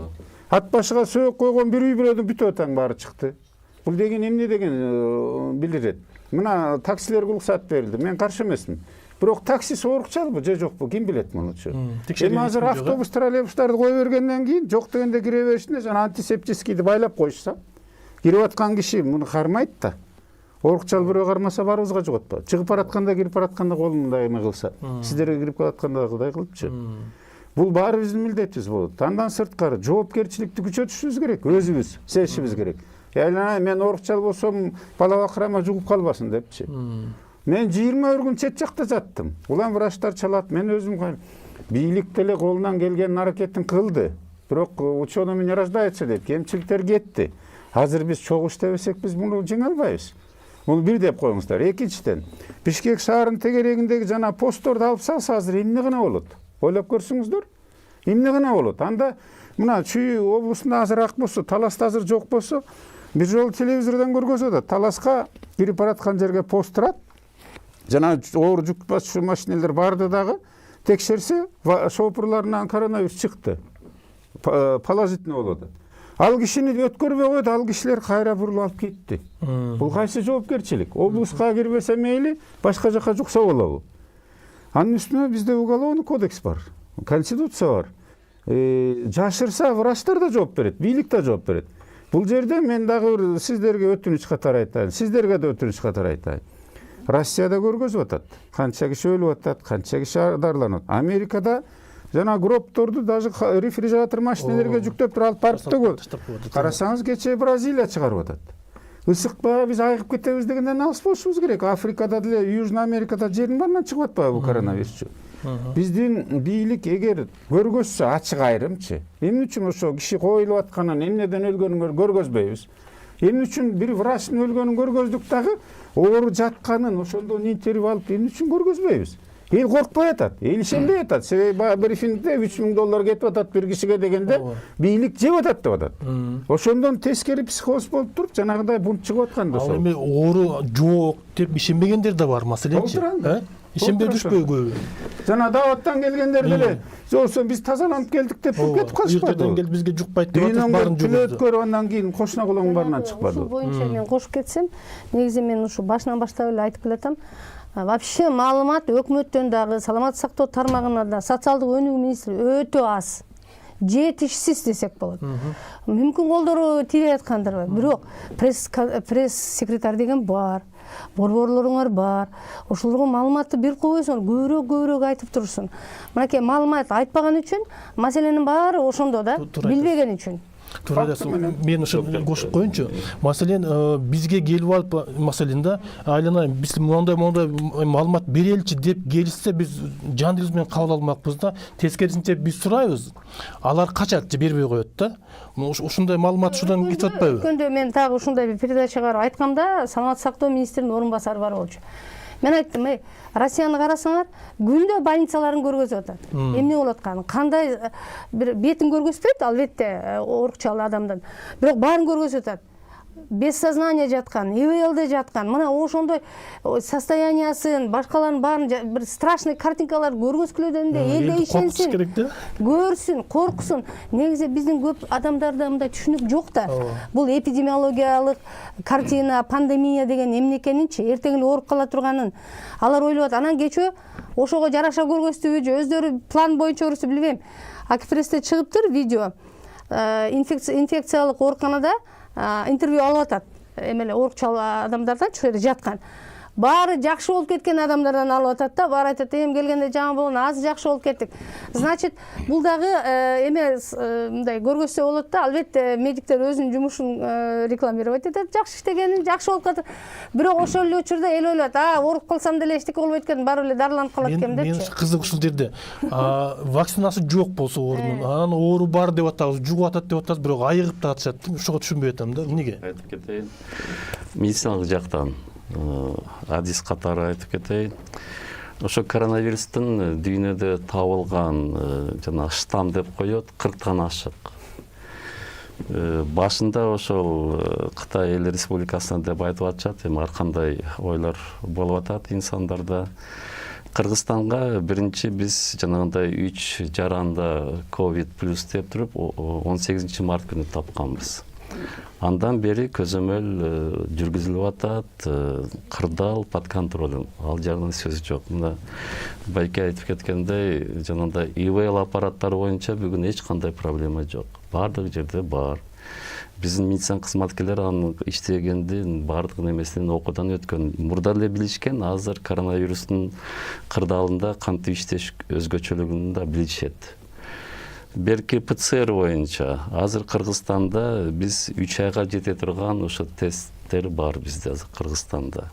Ат башыга сөөк койгон бир үй бүлөдүн бүтө атаң баары чыкты. Бул деген эмне деген билдирет? Мына таксилерге уруксат берилди. Мен каршы эмесмин. Бирок такси соорукчалбы же жокпу? Ким билет мунучу? Эми азыр автобус, троллейбустарды кое бергенден кийин жок дегенде кире беришинде жана антисептическийди байлап коюшса, кирип аткан киши муну кармайт да. Оорукчал бирөө кармаса баарыбызга жугат ба? Чыгып баратканда, кирип баратканда колун мындай эме кылса, сиздерге кирип калатканда кудай кылыпчы. Бул баарыбыздын милдетибиз болот. Андан сырткары жоопкерчиликти күчөтүшүбүз керек, өзүбүз сезишибиз керек. Мен оорукчал болсом, бала бакырама жугуп калбасын депчи. Мен 20 күн чет жакта жаттым. Улам врачтар чалат, мен өзүм бийлик деле колунан келген аракетин кылды. Бирок учеными не рождается деп, кемчиликтер кетти. Азыр биз чогуу иштебесек биз муну жеңе албайбыз. Муну бир деп коюңуздар. Экинчиден, Бишкек шаарынын тегерегиндеги жана постторду алып салса азыр эмне гана болот? Ойлоп көрсүңүздөр. Эмне гана болот? Анда мына Чүй облусунда азыраак болсо, Таласта азыр жок болсо, бир жолу телевизордон көргөзүп атат. Таласка кирип бараткан жерге пост турат. Жана оор жүк басчу машинелер барды дагы текшерсе, шоферларынан коронавирус чыкты. Положительный болду. Ал кишини өткөрбөй койду, ал кишилер кайра бурулуп алып кетти. Бул кайсы жоопкерчилик? Облуска кирбесе мейли, башка жака жукса болобу? Анын үстүнө бизде уголовный кодекс бар, конституция бар. Жашырса врачтар да жооп берет, бийлик да жооп берет. Бул жерде мен дагы сиздерге өтүнүч катары айтайын, сиздерге да өтүнүч катары айтайын. Россияда көргөзүп атат, канча киши өлүп атат, канча киши дарыланат. Америкада жана гробторду даже рефрижератор машинелерге жүктөп туруп алып барып төгөт. Карасаңыз кечээ Бразилия чыгарып атат. Ысыкпа биз айыгып кетебиз дегенден алыс болушубуз керек. Африкада деле, Южный Америкада жердин баарынан чыгып атпайбы бул коронавирусчу? Биздин бийлик эгер көргөзсө ачык айрымчы, эмне үчүн ошо киши коюлуп атканын, эмнеден өлгөнүн көргөзбөйбүз? Эмне үчүн бир врачтын өлгөнүн көргөздүк дагы, оору жатканын ошондон интервью алып эмне үчүн көргөзбөйбүз? Эл коркпой атат, эл ишенбей атат. Себеби брифингде $3000 кетип атат бир кишиге дегенде, бийлик жеп атат деп атат. Ошондон тескери психоз болуп туруп, жанагындай бунт чыгып аткан да сол. Ал эми оору жок деп ишенбегендер да бар, маселенчи. Ишенбей түшпөй көбү. Жана даваттан келгендер деле, жоксо биз тазаланып келдик деп кетип калышпайбы? Үйдөн келип бизге жукпайт деп атып баарын жугузду. Өткөрүп андан кийин кошуна колоң баарынан чыкпады. Ушул боюнча мен кошуп кетсем, негизи мен ушу башынан баштап эле айтып келатам. Вообще маалымат өкмөттөн дагы, саламаттык сактоо тармагынан да, социалдык өнүгүү министрлиги өтө аз. Жетишсиз десек болот. Мүмкүн колдору тийбей аткандыр бар. Бирок пресс секретарь деген бар. Борборлоруңар бар. Ошолорго маалыматты бир койсоң, көбүрөөк айтып турсун. Мынакей маалымат айтпаган үчүн, маселенин баары ошондо да, билбеген үчүн. мен ушуну кошуп коеюнчу. Маселен, бизге келип алып, маселен да, айланайын, биз мондай маалымат береличи деп келишсе, биз жан дилибиз менен кабыл алмакпыз да. Тескерисинче биз сурайбыз. Алар качат же бербей коет да. Ушундай маалымат ушудан кетип атпайбы? Өткөндө мен так ушундай бир передачага барып айткамда, саламаттык сактоо министринин орун басары бар болчу. Мен айттым, Россияны карасаңар, күндө больницаларын көргөзүп атат. Эмне болуп атканын, кандай бир бетин көргөзбөйт, албетте, оорукчал адамдын. Бирок баарын көргөзүп атат. Без сознания жаткан, ИВЛде жаткан, мына ошондой состояниясын, башкаларын баарын бир страшный картинкалар көргөзгүлөдөн элде ишенсин, көрсүн, корксун. Негизи биздин көп адамдарда мындай түшүнүк жок да. Бул эпидемиологиялык картина, пандемия деген эмне экенинчи, эртең эле ооруп кала турганын алар ойлоп атат. Анан кечөө ошого жараша көргөздүбү же өздөрү план боюнча көрсө билбейм. Акипресте чыгыптыр видео. Инфекциялык ооруканада интервью алып атат. Эмеле оорукчал адамдардан чөйрө жаткан. Баары жакшы болуп кеткен адамдардан алып атат да, баары айтат, эми келгенде жаман болгон, азыр жакшы болуп кеттик. Значит, бул дагы эме мындай көргөзсө болот да, албетте медиктер өзүнүн жумушун рекламировать этет, жакшы иштегенин, жакшы болуп калат. Бирок ошол эле учурда эл ойлойт, ооруп калсам деле эчтеке болбойт экен, барып эле дарыланып калат экенм депчи. Мен кызык ушул жерде вакцинасы жок болсо оорунун, анан оору бар деп атабыз, жугуп атат деп атабыз, бирок айыгып да атышат. Ошого түшүнбөй атам да, эмнеге? Айтып кетейин. Медициналык жактан адис катары айтып кетейин. Ошо коронавирустун дүйнөдө табылган жана штамм деп коет 40тан ашык. Башында ошол Кытай Эл Республикасынан деп айтып атышат, эми ар кандай ойлор болуп атат инсандарда. Кыргызстанга биринчи биз жанагындай 3 жаранда ковид плюс деп туруп 18 март күнү тапканбыз. Андан бери көзөмөл жүргүзүлүп атат, кырдаал под контролем. Ал жагынан сөз жок. Мына байке айтып кеткендей, жанагындай ИВЛ аппараттары боюнча бүгүн эч кандай проблема жок. Бардык жерде бар. Биздин медицина кызматкерлери анын иштегендин бардык немесинен окуудан өткөн. Мурда эле билишкен, азыр коронавирустун кырдаалында кантип иштеш өзгөчөлүгүн да билишет. Берки ПЦР боюнча азыр Кыргызстанда биз 3 айга жете турган ошо тесттер бар бизде азыр Кыргызстанда.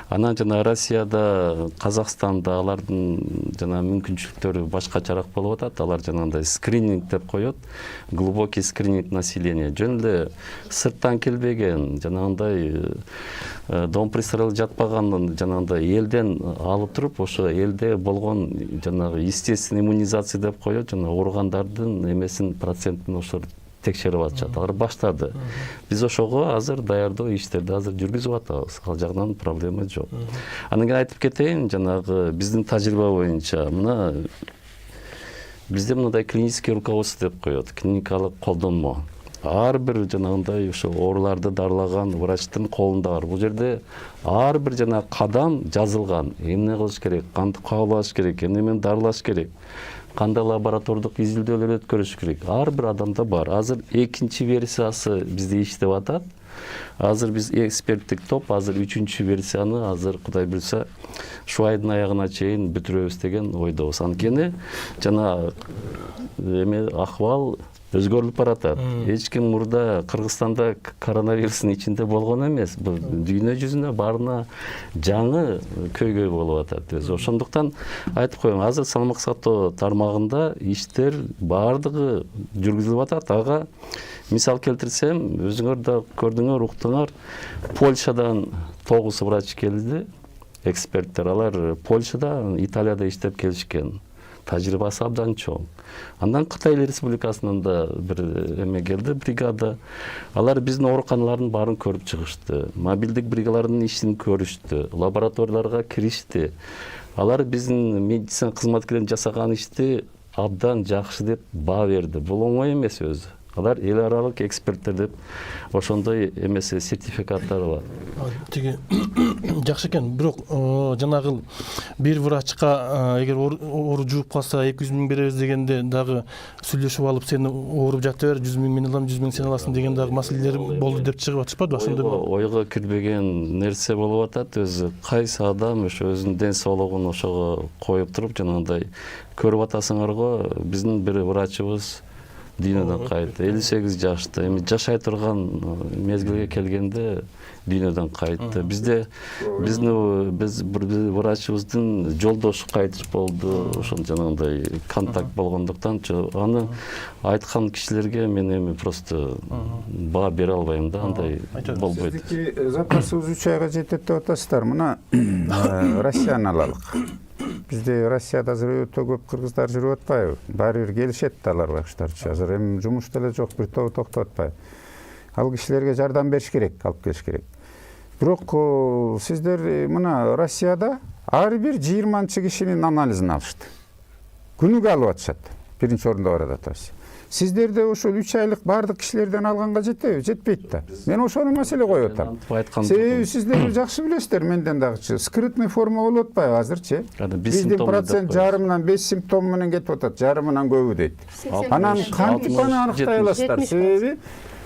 Анан жана Россияда, Казакстанда алардын жана мүмкүнчүлүктөрү башкачараак болуп атат. Алар жанагындай скрининг деп коет, глубокий скрининг населения. Жөн эле сырттан келбеген, жанагындай дом престарель жатпаган, жанагындай элден алып туруп, ошо элде болгон жанагы естественный иммунизация деп коет, жана ооругандардын эмесин процентин ошо текшерип атышат. Алар баштады. Биз ошого азыр даярдоо иштерди азыр жүргүзүп атабыз. Ал жагынан проблема жок. Анан кийин айтып кетейин, жанагы биздин тажрыйба боюнча мына бизде мындай клинический руководство деп коет, клиникалык колдонмо. Ар бир жанагындай ошо ооруларды дарылаган врачтын колунда бар. Бул жерде ар бир жана кадам жазылган. Эмне кылыш керек, кантип кабыл алыш керек, эмне менен дарылаш керек, кандай лаборатордук изилдөөлөр өткөрүш керек. Ар бир адамда бар. Азыр экинчи версиясы бизде иштеп атат. Азыр биз эксперттик топ азыр 3-чү версияны азыр Кудай билсе шу айдын аягына чейин бүтүрөбүз деген ойдобуз. Анткени жана эме ахвал өзгөрүлүп баратат. Эч ким мурда Кыргызстанда коронавирустун ичинде болгон эмес. Бул дүйнө жүзүнө баарына жаңы көйгөй болуп атат. Ошондуктан айтып коеюн, азыр саламаттык сактоо тармагында иштер баардыгы жүргүзүлүп атат. Ага мисал келтирсем, өзүңөр да көрдүңөр, уктуңар, Польшадан 9 врач келди, эксперттер. Алар Польшада, Италияда иштеп келишкен. Тажрыйбасы абдан чоң. Андан Кытай Республикасынан да бир эме келди, бригада. Алар биздин ооруканалардын баарын көрүп чыгышты. Мобилдик бригалардын ишин көрүштү, лабораторияларга киришти. Алар биздин медицина кызматкерлерин жасаган ишти абдан жакшы деп баа берди. Бул оңой эмес өзү. Алар эл аралык эксперттер деп ошондой эмеси сертификаттары бар. Тиги жакшы экен, бирок жанагы бир врачка эгер оору жууп калса 200 000 беребиз дегенде дагы сүйлөшүп алып сени ооруп жата бер, 100 000 мен алам, 100 000 сен аласың деген дагы маселелер болду деп чыгып атышпады ошондой. Ойго кирбеген нерсе болуп атат. Өзү кайсы адам ошо өзүнүн ден соолугун ошого коюп туруп жанагындай көрүп атасыңарго, биздин бир врачыбыз дүйнөдөн кайтты. 58 жашта эми жашай турган мезгилге келгенде дүйнөдөн кайтты. Биз врачыбыздын жолдошу кайтыш болду. Ошол жанагындай контакт болгондуктан аны айткан кишилерге мен эми просто баа бере албайм да, андай болбойт. Сиздики запасыбыз 3 айга жетет деп атасыздар. Мына Россияны алалык. Бизде Россияда азыр өтө көп кыргыздар жүрүп атпайбы? Баары бир келишет да алар башкача. Азыр эми жумуш деле жок, бир тобу токтоп атпайбы? Ал кишилерге жардам бериш керек, алып келиш керек. Бирок сиздер мына Россияда ар бир 20 кишинин анализин алышты. Күнүгө алып атышат. Биринчи орунда барат атабыз. Сиздерде ошол 3 айлык бардык кишилерден алганга жетеби? Жетпейт да. Мен ошону маселе коюп атам. Себеби сиздер жакшы билесиздер, менден дагычы. Скрытный форма болуп атпайбы азырчы? Биздин процент жарымынан 5 симптом менен кетип атат, жарымынан көбү дейт. Анан кантип аны аныктай аласыздар? Себеби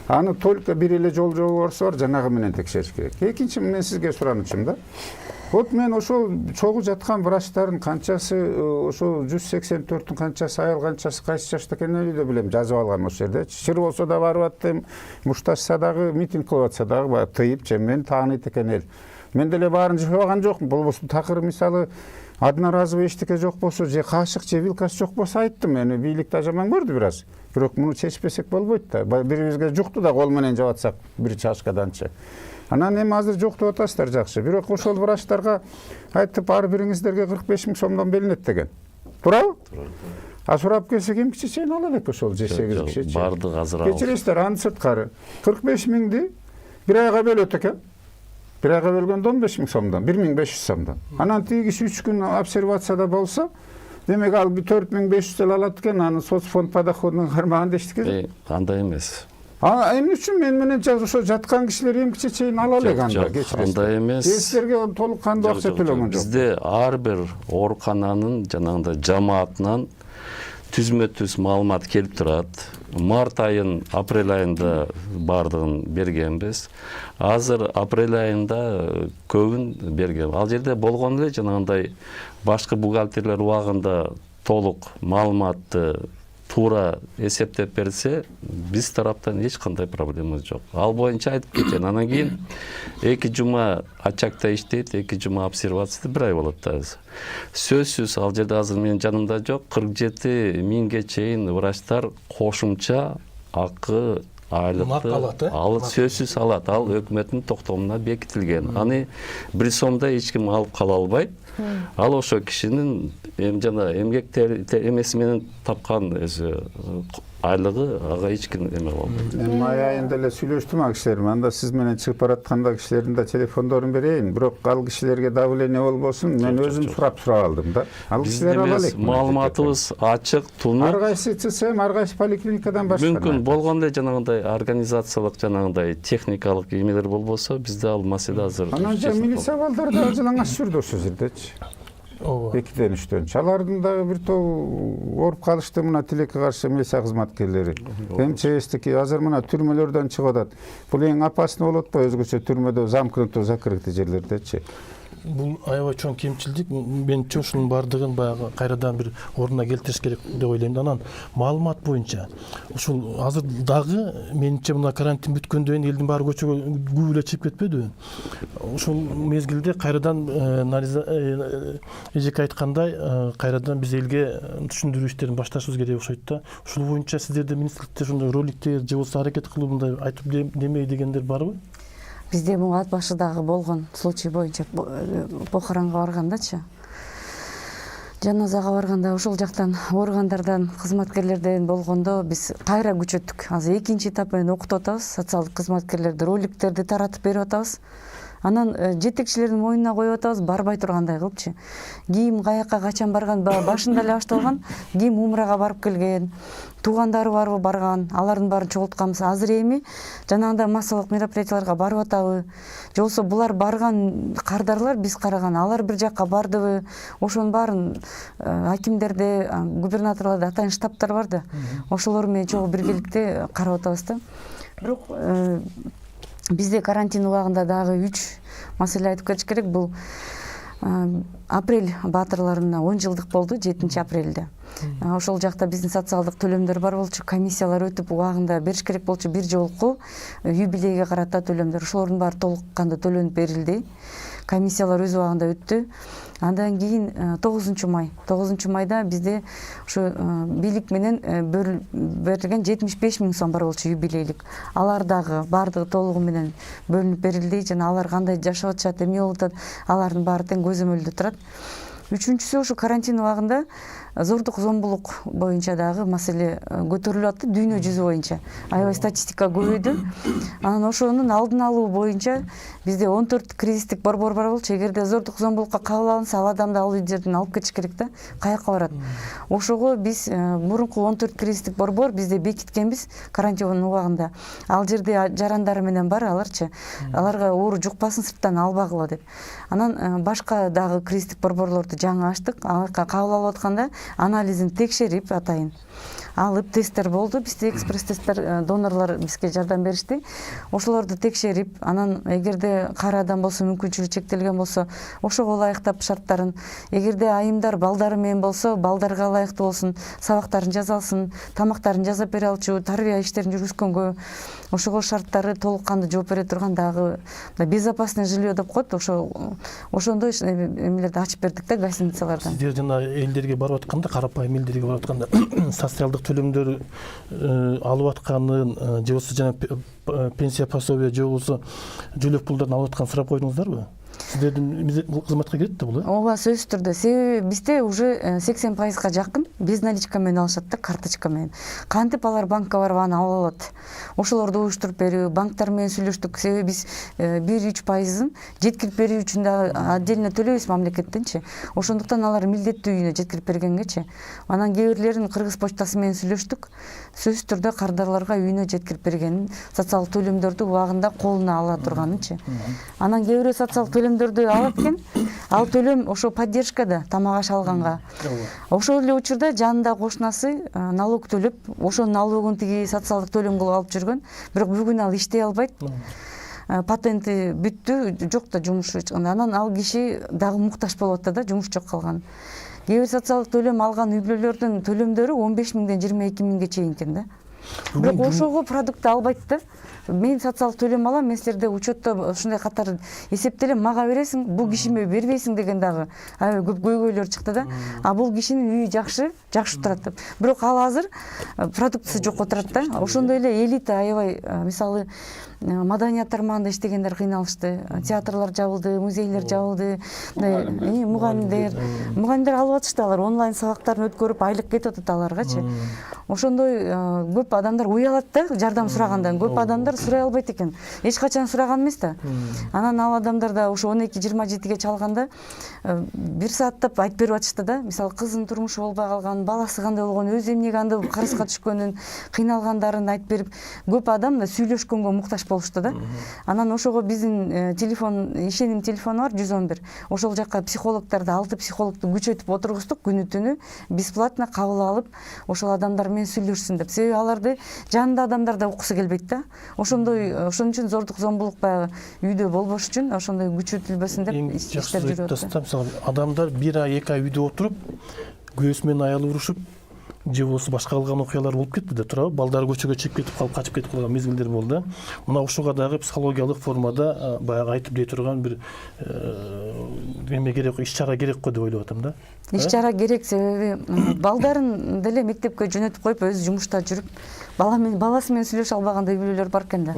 аны только бир эле жол-жоборусу бар, жанагы менен текшериш керек. Экинчи менен сизге суранычым да. Вот мен ошол чогуу жаткан врачтардын канчасы, ошол 184-түн канчасы аял, канчасы кайсы жашта экенин да билем, жазып алгам ошол жерде. Чыр болсо да барып аттым, мушташса дагы, митинг кылып атса дагы тыйып, мен тааныйт экен эл. Мен деле баарын жыпабаган жокмун. Болбосо такыр мисалы одноразовый эчтеке жок болсо, же кашык, же вилкасы жок болсо айттым. Эми бийлик да жаман көрдү бир аз. Бирок муну чечпесек болбойт да. Бирибизге жукту да кол менен жап атсак бир чашкаданчы. Анан эми азыр жок деп атасыздар жакшы. Бирок ошол врачтарга айтып, ар бириңиздерге 45 000 сомдон белинет деген. Туурабы? А сурап келсе ким кичи ала элек ошол же 8 киши. Бардык азыр ал. Кечиресиздер, аны сырткары 45 000ди бир айга бөлөт экен. Бир айга бөлгөндө 15 000 сомдон, 1500 сомдон. Анан тиги киши 3 күн обсервацияда болсо, демек ал 4500 алат экен, аны соцфонд подоходунун кармаганда эчтеке. Андай эмес. Эмне үчүн мен менен ошо жаткан кишилер эмкиче чейин ала элек анда, кечиресиздер. Андай эмес. Силерге толук кандуу акча төлөнгөн жок. Бизде ар бир оорукананын жанагындай жамаатынан түзмө-түз маалымат келип турат. Март айын, апрель айында бардыгын бергенбиз. Азыр апрель айында көбүн берген. Ал жерде болгон эле жанагындай башкы бухгалтерлер убагында толук маалыматты туура эсептеп берсе, биз тараптан эч кандай проблема жок. Ал боюнча айтып кеткен. Анан кийин 2 жума очакта иштейт, 2 жума обсервацияда 1 ай болот да. Сөзсүз ал жерде азыр менин жанымда жок, 47 000ге чейин врачтар кошумча акы айлыкты алат, сөзсүз алат. Ал өкмөттүн токтомуна бекитилген. Аны 1 сомдо эч ким алып кала албайт. Ал ошо кишинин жана эмгек эмеси менен тапкан айлыгы ага эч ким эме болбойт. Мен май айында эле сүйлөштүм а кишилерим. Анда сиз менен чыгып баратканда кишилердин да телефондорун берейин. Бирок ал кишилерге давление болбосун, мен өзүм сурап алдым да. Ал кишилер ала элек. Маалыматыбыз ачык, тунук. Ар кайсы ЦСМ, ар кайсы поликлиникадан башка. Мүмкүн болгон эле жанагындай организациялык, жанагындай техникалык эмелер болбосо, бизде ал маселе азыр. Анан милиция балдар да жалаңаш жүрдү ошол жердечи. Ооба. 2-ден 3-төн. Алардын дагы бир топ ооруп калышты мына тилекке каршы милиция кызматкерлери. МЧСтики азыр мына түрмөлөрдөн чыгып атат. Бул эң опасный болот го өзгөчө түрмөдө замкнутый закрытый жерлердечи. Бул аябай чоң кемчилдик. Менче ушунун бардыгын баягы кайрадан бир ордуна келтириш керек деп ойлойм. Анан маалымат боюнча ушул азыр дагы менче мына карантин бүткөндөн кийин элдин баары көчөгө көп эле чыгып кетпеди. Ушул мезгилде кайрадан эжеке айткандай, кайрадан биз элге түшүндүрүү иштерин башташыбыз керек окшойт да. Ушул боюнча сиздерде министрликте ошондой роликтер же болбосо аракет кылуу мындай айтып демей дегендер барбы? Бизде бул ат башыдагы болгон случай боюнча похоронго баргандачы, жаназага барганда ошол жактан ооругандардан, кызматкерлерден болгондо биз кайра күчөттүк. Азыр экинчи этап менен окутуп атабыз, социалдык кызматкерлерди, роликтерди таратып берип атабыз. Анан жетекчилердин моюнуна коюп атабыз, барбай тургандай кылыпчы. Ким каяка качан барган, башында эле башталган, ким умрага барып келген, туугандары барбы барган, алардын баарын чогултканбыз. Азыр эми жанагындай массалык мероприятияларга барып атабы, же болбосо булар барган кардарлар биз караган, алар бир жакка бардыбы, ошонун баарын акимдерде, губернаторлордо атайын штабтар бар да, ошолор менен чогуу биргеликте карап атабыз да. Бирок бизде карантин убагында дагы 3 маселе айтып кетиш керек. Бул апрель баатырларына 10 жылдык болду, 7 апрелде. ошол жакта биздин социалдык төлөмдөр бар болчу, комиссиялар өтүп убагында бериш керек болчу, бир жолку юбилейге карата төлөмдөр, ошолордун баары толук кандуу төлөнүп берилди. Комиссиялар өз убагында өттү. Андан кийин 9 майда бизде ошо бийлик менен берилген 75 000 сом бар болчу юбилейлик. Алар дагы баардыгы толугу менен бөлүнүп берилди жана алар кандай жашап атышат, эмне болуп атат, алардын баары тең көзөмөлдө турат. Үчүнчүсү ошо карантин убагында зордук зомбулук боюнча дагы маселе көтөрүлүп атты дүйнө жүзү боюнча. Аябай статистика көбөйдү. Анан ошонун алдын алуу боюнча бизде 14 кризистик борбор бар болчу. Эгерде зордук зомбулукка кабыл алынса, ал адамды ал жерден алып кетиш керек да. Каяка барат? Ошого биз мурунку 14 кризистик борбор бизде бекиткенбиз карантин убагында. Ал жерде жарандары менен бар аларчы. Аларга оору жукпасын, сырттан албагыла деп. Анан башка дагы кризистик борборлорду жаңы ачтык. Аларга кабыл алып атканда анализин текшерип атайын алып, тесттер болду. Бизде экспресс тесттер, донорлор бизге жардам беришти. Ошолорду текшерип, анан эгерде кары адам болсо, мүмкүнчүлүгү чектелген болсо, ошого ылайыктап шарттарын, эгерде айымдар балдары менен болсо, балдарга ылайыктуу болсун, сабактарын жазалсын, тамактарын жасап бере алчу, тарбия иштерин жүргүзгөнгө ошого шарттары толук кандуу жооп бере турган дагы безопасное жилье деп коет. Ошондой эмелерди ачып бердик да, гостиницалардан. Сиздер жана элдерге барып атканда, карапайым элдерге барып атканда социалдык төлөмдөр алып атканын же болбосо жана пенсия пособие же болбосо жөлөк пулдарын алып атканын сурап койдуңуздарбы? Сиздердин бул кызматка кирет да бул, э? Ооба, сөзсүз түрдө. Себеби бизде уже 80%га жакын безналичка менен алышат да, карточка менен. Кантип алар банкка барып аны ала алат? Ошолорду уюштуруп берүү, банктар менен сүйлөштүк. Себеби биз 1-3%-ын жеткирип берүү үчүн да отдельно төлөйбүз мамлекеттенчи. Ошондуктан алар милдеттүү үйүнө жеткирип бергенгечи. Анан кээ бирлерин Кыргыз почтасы менен сүйлөштүк. Сөзсүз түрдө кардарларга үйүнө жеткирип бергенин, социалдык төлөмдөрдү убагында колуна ала турганынчы. Анан кээ бирөө социалдык төлөмдөрдү алат экен. Ал төлөм ошо поддержкада тамак аш алганга. Ошол эле учурда жанында кошунасы налог төлөп, ошонун налогун тиги социалдык төлөм кылып алып жүргөн. Бирок бүгүн ал иштей албайт. Патенти бүттү, жок да жумушу. Анан ал киши дагы муктаж болуп атты да, жумуш жок калган. Кээ бир социалдык төлөм алган үй-бүлөлөрдүн төлөмдөрү 15 000ден 22 000ге чейин экен да. Бирок ошого продукт албайт да. Мен социалдык төлөм алам, мен силерде учетто ушундай катар эсептелем, мага бересиң, бул кишиме бербейсиң деген дагы аябай көп көйгөйлөр чыкты да. А бул кишинин үйү жакшы турат деп. Бирок ал азыр продуктысы жок отурат да. Ошондой эле элита аябай, мисалы маданият тармагында иштегендер кыйналышты. Театрлар жабылды, музейлер жабылды. Мугалимдер алып атышты, алар онлайн сабактарын өткөрүп айлык кетип атат аларгачы. Ошондой көп адамдар уялат да, жардам сурагандан. Көп адамдар сурай албайт экен. Эч качан сураган эмес да. Анан ал адамдар да ошо 12-27ге чалганда 1 сааттап айтып берип атышты да. Мисалы кызынын турмушу болбой калган, баласы кандай болгон, өзү эмне кандай карызга түшкөнүн, кыйналгандарын айтып берип, көп адам да сүйлөшкөнгө муктаж болушту да. Анан ошого биздин телефон, ишеним телефону бар 111. Ошол жакка психологдорду, 6 психологду күчөтүп отургуздук, күнү-түнү бесплатно кабыл алып, ошол адамдар менен сүйлөшсүн деп. Себеби аларды жанында адамдар да уккусу келбейт да. Ошон үчүн зордук зомбулук баягы үйдө болбош үчүн ошондой күчөтүлбөсүн деп иштер жүрүп атат. Адамдар 1 ай 2 ай үйдө отуруп, күйөөсү менен аялы урушуп, же болбосо башка кылган окуялар болуп кетти да туурабы? Балдары көчөгө чыгып кетип калып, качып кетип калган мезгилдер болду. Мына ушуга дагы психологиялык формада баягы айтып дей турган бир эме керек, иш-чара керек го деп ойлоп атам да. Иш-чара керек, себеби балдарын деле мектепке жөнөтүп коюп, өзү жумушта жүрүп, баласы менен сүйлөшө албаган үй-бүлөлөр бар экен да.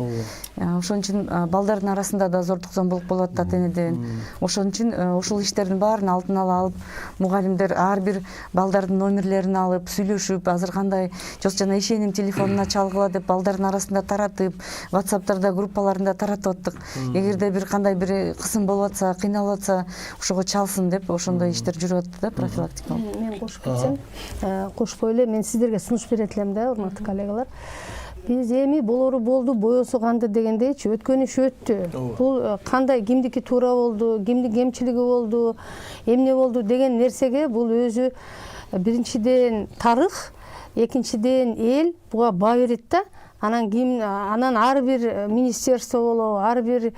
Ошон үчүн балдардын арасында да зордук зомбулук болуп атат ата-энеден. Ошон үчүн ушул иштердин баарын алдын ала алып, мугалимдер ар бир балдардын номерлерин алып, сүйлөшүп, азыр кандай жана ишеним телефонуна чалгыла деп балдардын арасында таратып, WhatsApp'тарда группаларында таратып аттык. Эгерде бир кандай бир кысым болуп атса, кыйналып атса, ошого чалсын деп ошондой иштер жүрүп атты да, профилактикалык. Мен кошуп кетсем, кошпой эле мен сиздерге сунуш берет элем да, урматтуу коллегалар. Биз эми болору болду, боесу канды дегендейчи, өткөн иш өттү. Бул кандай, кимдики туура болду, кимдин кемчилиги болду, эмне болду деген нерсеге бул өзү биринчиден тарых, экинчиден эл буга баа берет да. Анан ар бир министерство болобу, ар бир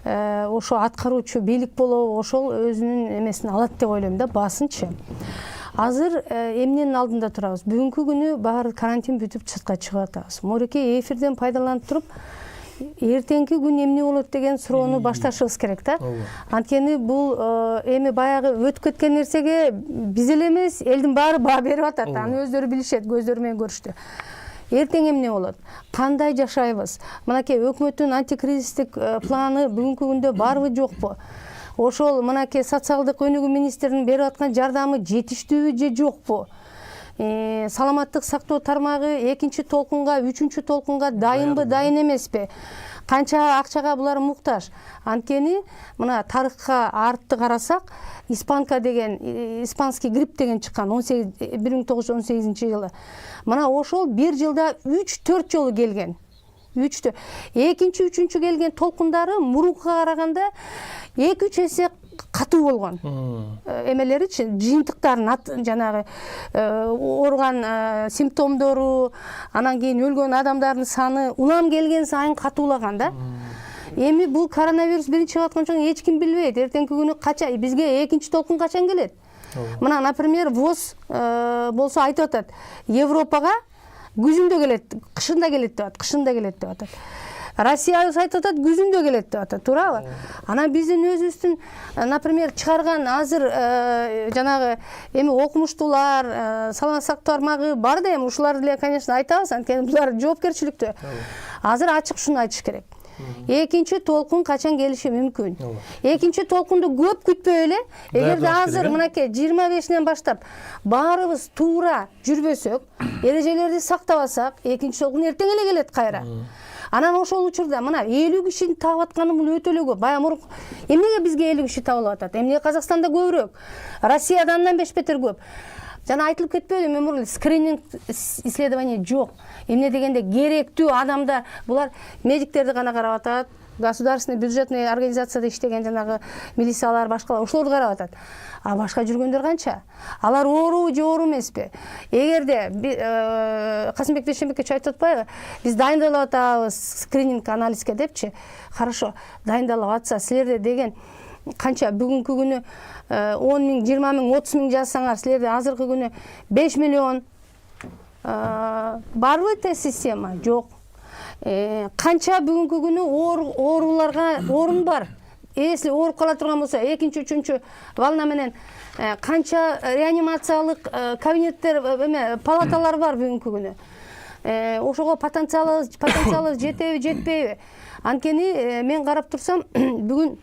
ошо аткаруучу бийлик болобу, ошол өзүнүн эмесин алат деп ойлойм да, баасынчы. Азыр эмненин алдында турабыз. Бүгүнкү күнү баары карантин бүтүп сыртка чыгып атабыз. Мореке эфирден пайдаланып туруп, эртеңки күн эмне болот деген суроону башташыбыз керек да. Анткени бул эми баягы өтүп кеткен нерсеге биз эле эмес, элдин баары баа берип атат. Аны өздөрү билишет, көздөрү менен көрүштү. Эртең эмне болот? Кандай жашайбыз? Мынакей өкмөттүн антикризистик планы бүгүнкү күндө барбы жокпу? Ошол мынакей социалдык өнүгүү министринин берип аткан жардамы жетиштүүбү же жокпу? Саламаттык сактоо тармагы экинчи толкунга, үчүнчү толкунга дайынбы, дайын эмеспи? Канча акчага булар муктаж? Анткени мына тарыхка артты карасак, испанский грипп деген чыккан 1918-жылы. Мына ошол бир жылда 3-4 жолу келген. Экинчи, үчүнчү келген толкундары мурункуга караганда 2-3 эсе катуу болгон. Эмелеричи, жыйынтыктарын жанагы ооруган симптомдору, анан кийин өлгөн адамдардын саны улам келген сайын катуулаган да. Эми бул коронавирус биринчи чыгып аткан чоң эч ким билбейт. Эртеңки күнү кача бизге экинчи толкун качан келет? Мына, например, ВОЗ болсо айтып атат, Европага күзүндө келет, кышында келет деп атат. Россия айтып атат, күзүндө келет деп атат, туурабы? Анан биздин өзүбүздүн, например, чыгарган азыр жанагы эми окумуштуулар, саламаттык сактоо тармагы бар да, эми ушуларды деле, конечно, айтабыз, анткени булар жоопкерчиликтүү. Азыр ачык шуну айтыш керек. Экинчи толкун качан келиши мүмкүн? Экинчи толкунду көп күтпөй эле, эгерде азыр мынакей 25-нен баштап баарыбыз туура жүрбөсөк, эрежелерди сактабасак, экинчи толкун эртең эле келет кайра. Анан ошол учурда мына 50 кишини табып атканы бул өтө эле көп. Бая мурун эмнеге бизге 50 киши табылып атат? Эмнеге Казакстанда көбүрөөк? Россияда андан 5 бетер көп. Жана айтылып кетпеди, мен мурун скрининг исследование жок. Эмне дегенде керектүү адамдар, булар медиктерди гана карап атат, государственный бюджетный организацияда иштеген жанагы милициялар, башкалар ошолорду карап атат. А башка жүргөндөр канча? Алар оорубу же оору эмеспи? Эгерде Касымбек Бейшембекович айтып атпайбы? Биз дайындалып атабыз скрининг анализге депчи. Хорошо, дайындалып атса, силерде деген канча бүгүнкү күнү 10 миң, 20 миң, 30 миң жазсаңар, силерде азыркы күнү 5 миллион барбы тест система? Жок. Канча бүгүнкү күнү ооруларга орун бар? Если ооруп кала турган болсо, экинчи, үчүнчү волна менен канча реанимациялык кабинеттер, палаталар бар бүгүнкү күнү? Ошого потенциалы жетеби, жетпейби? Анткени мен карап турсам, бүгүн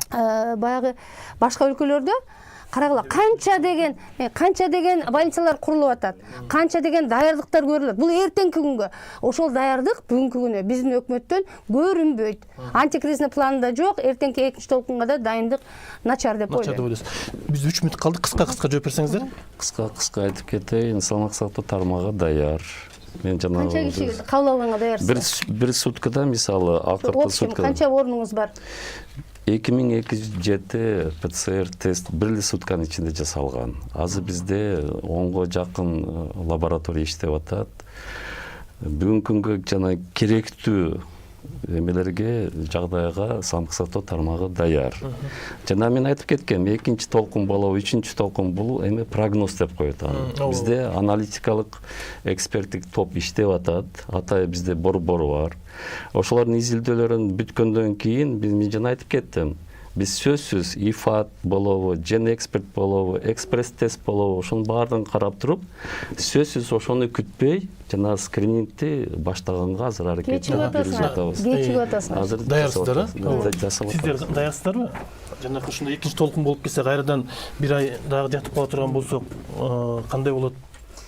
баягы башка өлкөлөрдө карагыла, канча деген больницалар курулуп атат, канча деген даярдыктар көрүлөт. Бул эртеңки күнгө. Ошол даярдык бүгүнкү күнү биздин өкмөттөн көрүнбөйт. Антикризисный планда жок, эртеңки экинчи толкунга да дайындык начар деп ойлойм. Биз 3 мүнөт калды, кыска жооп берсеңиздер. Кыска айтып кетейин, саламаттык сактоо тармагы даяр. Мен жанагы канча киши кабыл алганга даярсыз? Бир суткада, мисалы, акыркы суткада канча орнуңуз бар? 2207 ПЦР тест бир сутканын ичинде жасалган. Азыр бизде 10го жакын лаборатория иштеп атат. Бүгүнкү күнгө жана керектүү эмелерге, жагдайга саламаттык сактоо тармагы даяр. Жана мен айтып кеткем, экинчи толкун болобу, үчүнчү толкун бул эми прогноз деп коет аны. Бизде аналитикалык эксперттик топ иштеп атат. Атайы бизде борбору бар. Ошолордун изилдөөлөрүн бүткөндөн кийин мен жана айтып кеттим. Биз сөзсүз ИФАТ болобу, Gen Expert болобу, экспресс тест болобу, ошонун баардыгын карап туруп, сөзсүз ошону күтпөй, жана скринингти баштаганга азыр аракет жүргүзүп атабыз. Кечигип атасыңар. Азыр Даярсыздар, Сиздер даярсыздарбы? Жана ушундай экинчи толкун болуп кетсе, кайрадан бир ай дагы жатып кала турган болсок, кандай болот?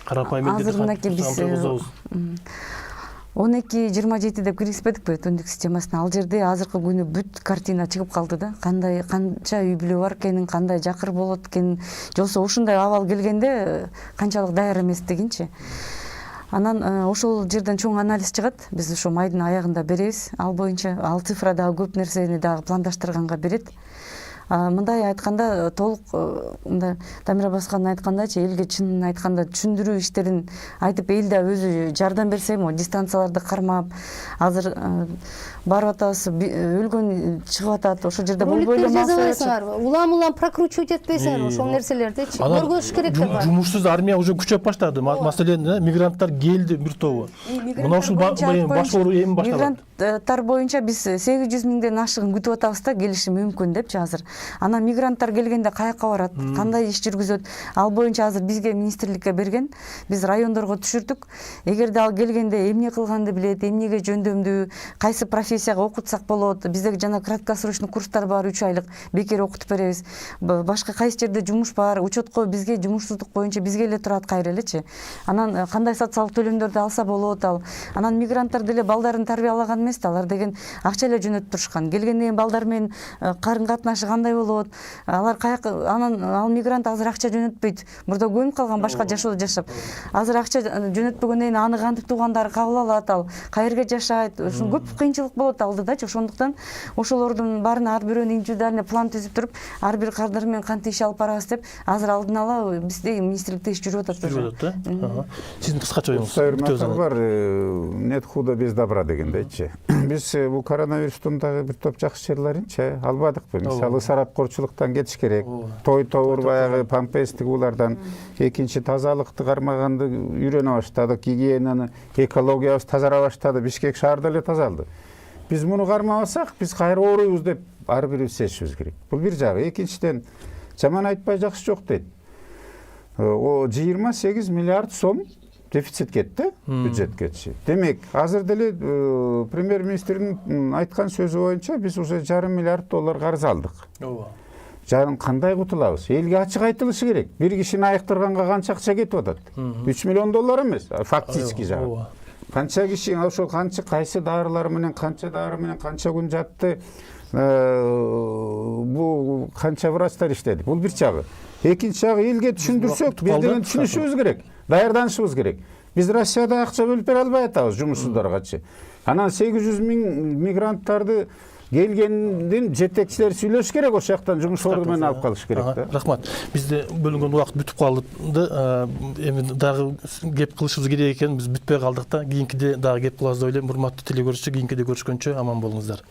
Карапайым элдерди азыр биз 12-27 деп киргизбедикпи өтөндүк системасына? Ал жерде азыркы күнү бүт картина чыгып калды да. Канча үй бүлө бар экенин, кандай жакыр болот экенин, жолсо ушундай абал келгенде канчалык даяр эместигинчи. Анан ошол жерден чоң анализ чыгат. Биз ошо майдын аягында беребиз. Ал боюнча ал цифра дагы көп нерсени дагы пландаштырганга берет. Мындай айтканда, толук мындай Тамира Баскан айткандайчы, элге чынын айтканда түшүндүрүү иштерин айтып, эл да өзү жардам берсе, дистанцияларды кармап, азыр барып атабыз, өлгөн чыгып атат, ошол жерде болбой эле роликтер жаза малса аласыңарбы? Улам прокручивать этпейсиңерби ошол нерселердичи? Көргөзүш керек деп бар. Жумушсуз армия уже күчөп баштады. Маселен, мигранттар келди бир тобу. Мына ушул башкаруу эми башталат. Мигранттар боюнча биз 800 миңден ашыгын күтүп атабыз да, келиши мүмкүн депчи азыр. Анан мигранттар келгенде каяка барат, кандай иш жүргүзөт? Ал боюнча азыр бизге министрликке берген. Биз райондорго түшүрдүк. Эгерде ал келгенде эмне кылганды билет, эмнеге жөндөмдүү, кайсы профессияга окутсак болот. Биздеги жана краткосрочный курстар бар, 3 айлык бекер окутуп беребиз. Башка кайсы жерде жумуш бар, учетко бизге жумушсуздук боюнча бизге эле турат кайра элечи. Анан кандай социалдык төлөмдөрдү алса болот ал. Анан мигранттар деле балдарын тарбиялаган эмес да, алар деген акча эле жөнөтүп турушкан. Келгенден кийин балдар менен карын катнашы кандай болот? Алар каяка, анан ал мигрант азыр акча жөнөтпөйт. Мурда көнүп калган башка жашоодо жашап. Азыр акча жөнөтпөгөндөн кийин аны кантип туугандары кабыл алат ал, каерге жашайт. Ушун көп кыйынчылык болот алдыдачы. Ошондуктан ошолордун баарына ар бирөөнүн индивидуальный план түзүп туруп, ар бир кардары менен кантип иш алып барабыз деп, азыр алдын ала бизде министрликте иш жүрүп атат. Жүрүп атат, да? Сиздин кыскача оюңуз. Сайырматар бар, нет худа без добра дегендейчи. Биз бул коронавирустун дагы бир топ жакшы жерлеринчи албадыкпы. Мисалы сарапкорчулуктан кетиш керек. Той товур баягы пампестик улардан, экинчи тазалыкты кармаганды үйрөнө баштадык, гигиенаны, экологиябыз тазара баштады. Бишкек шаар деле тазалды. Биз муну кармабасак, биз кайра ооруйбуз деп ар бирибиз сезишибиз керек. Бул бир жагы. Экинчиден, жаман айтпай жакшы жок дейт. О 28 миллиард сом дефицит кетти бюджеткечи. Демек, азыр деле премьер-министрдин айткан сөзү боюнча биз уже $0,5 миллиард карыз алдык. Жарым кандай кутулабыз? Элге ачык айтылышы керек. Бир кишини айыктырганга канча акча кетип атат? $3 миллион эмес, фактически жагы. Канча киши ошол кайсы дарылар менен, канча дары менен канча күн жатты, бул канча врачтар иштеди. Бул бир жагы. Экинчи жагы элге түшүндүрсөк, биз деген түшүнүшүбүз керек, даярданышыбыз керек. Биз Россияда акча бөлүп бере албай атабыз жумушсуздаргачы. Анан 800 миң мигранттарды келгендин жетекчилери сүйлөш керек, ошол жактан жумуш орду менен алып калыш керек да. Рахмат. Бизде бөлүнгөн убакыт бүтүп калды. Эми дагы кеп кылышыбыз керек экен, биз бүтпөй калдык да. Кийинкиде дагы кеп кылабыз деп ойлойм. Урматтуу теле көрүүчү, кийинкиде көрүшкөнчө аман болуңуздар.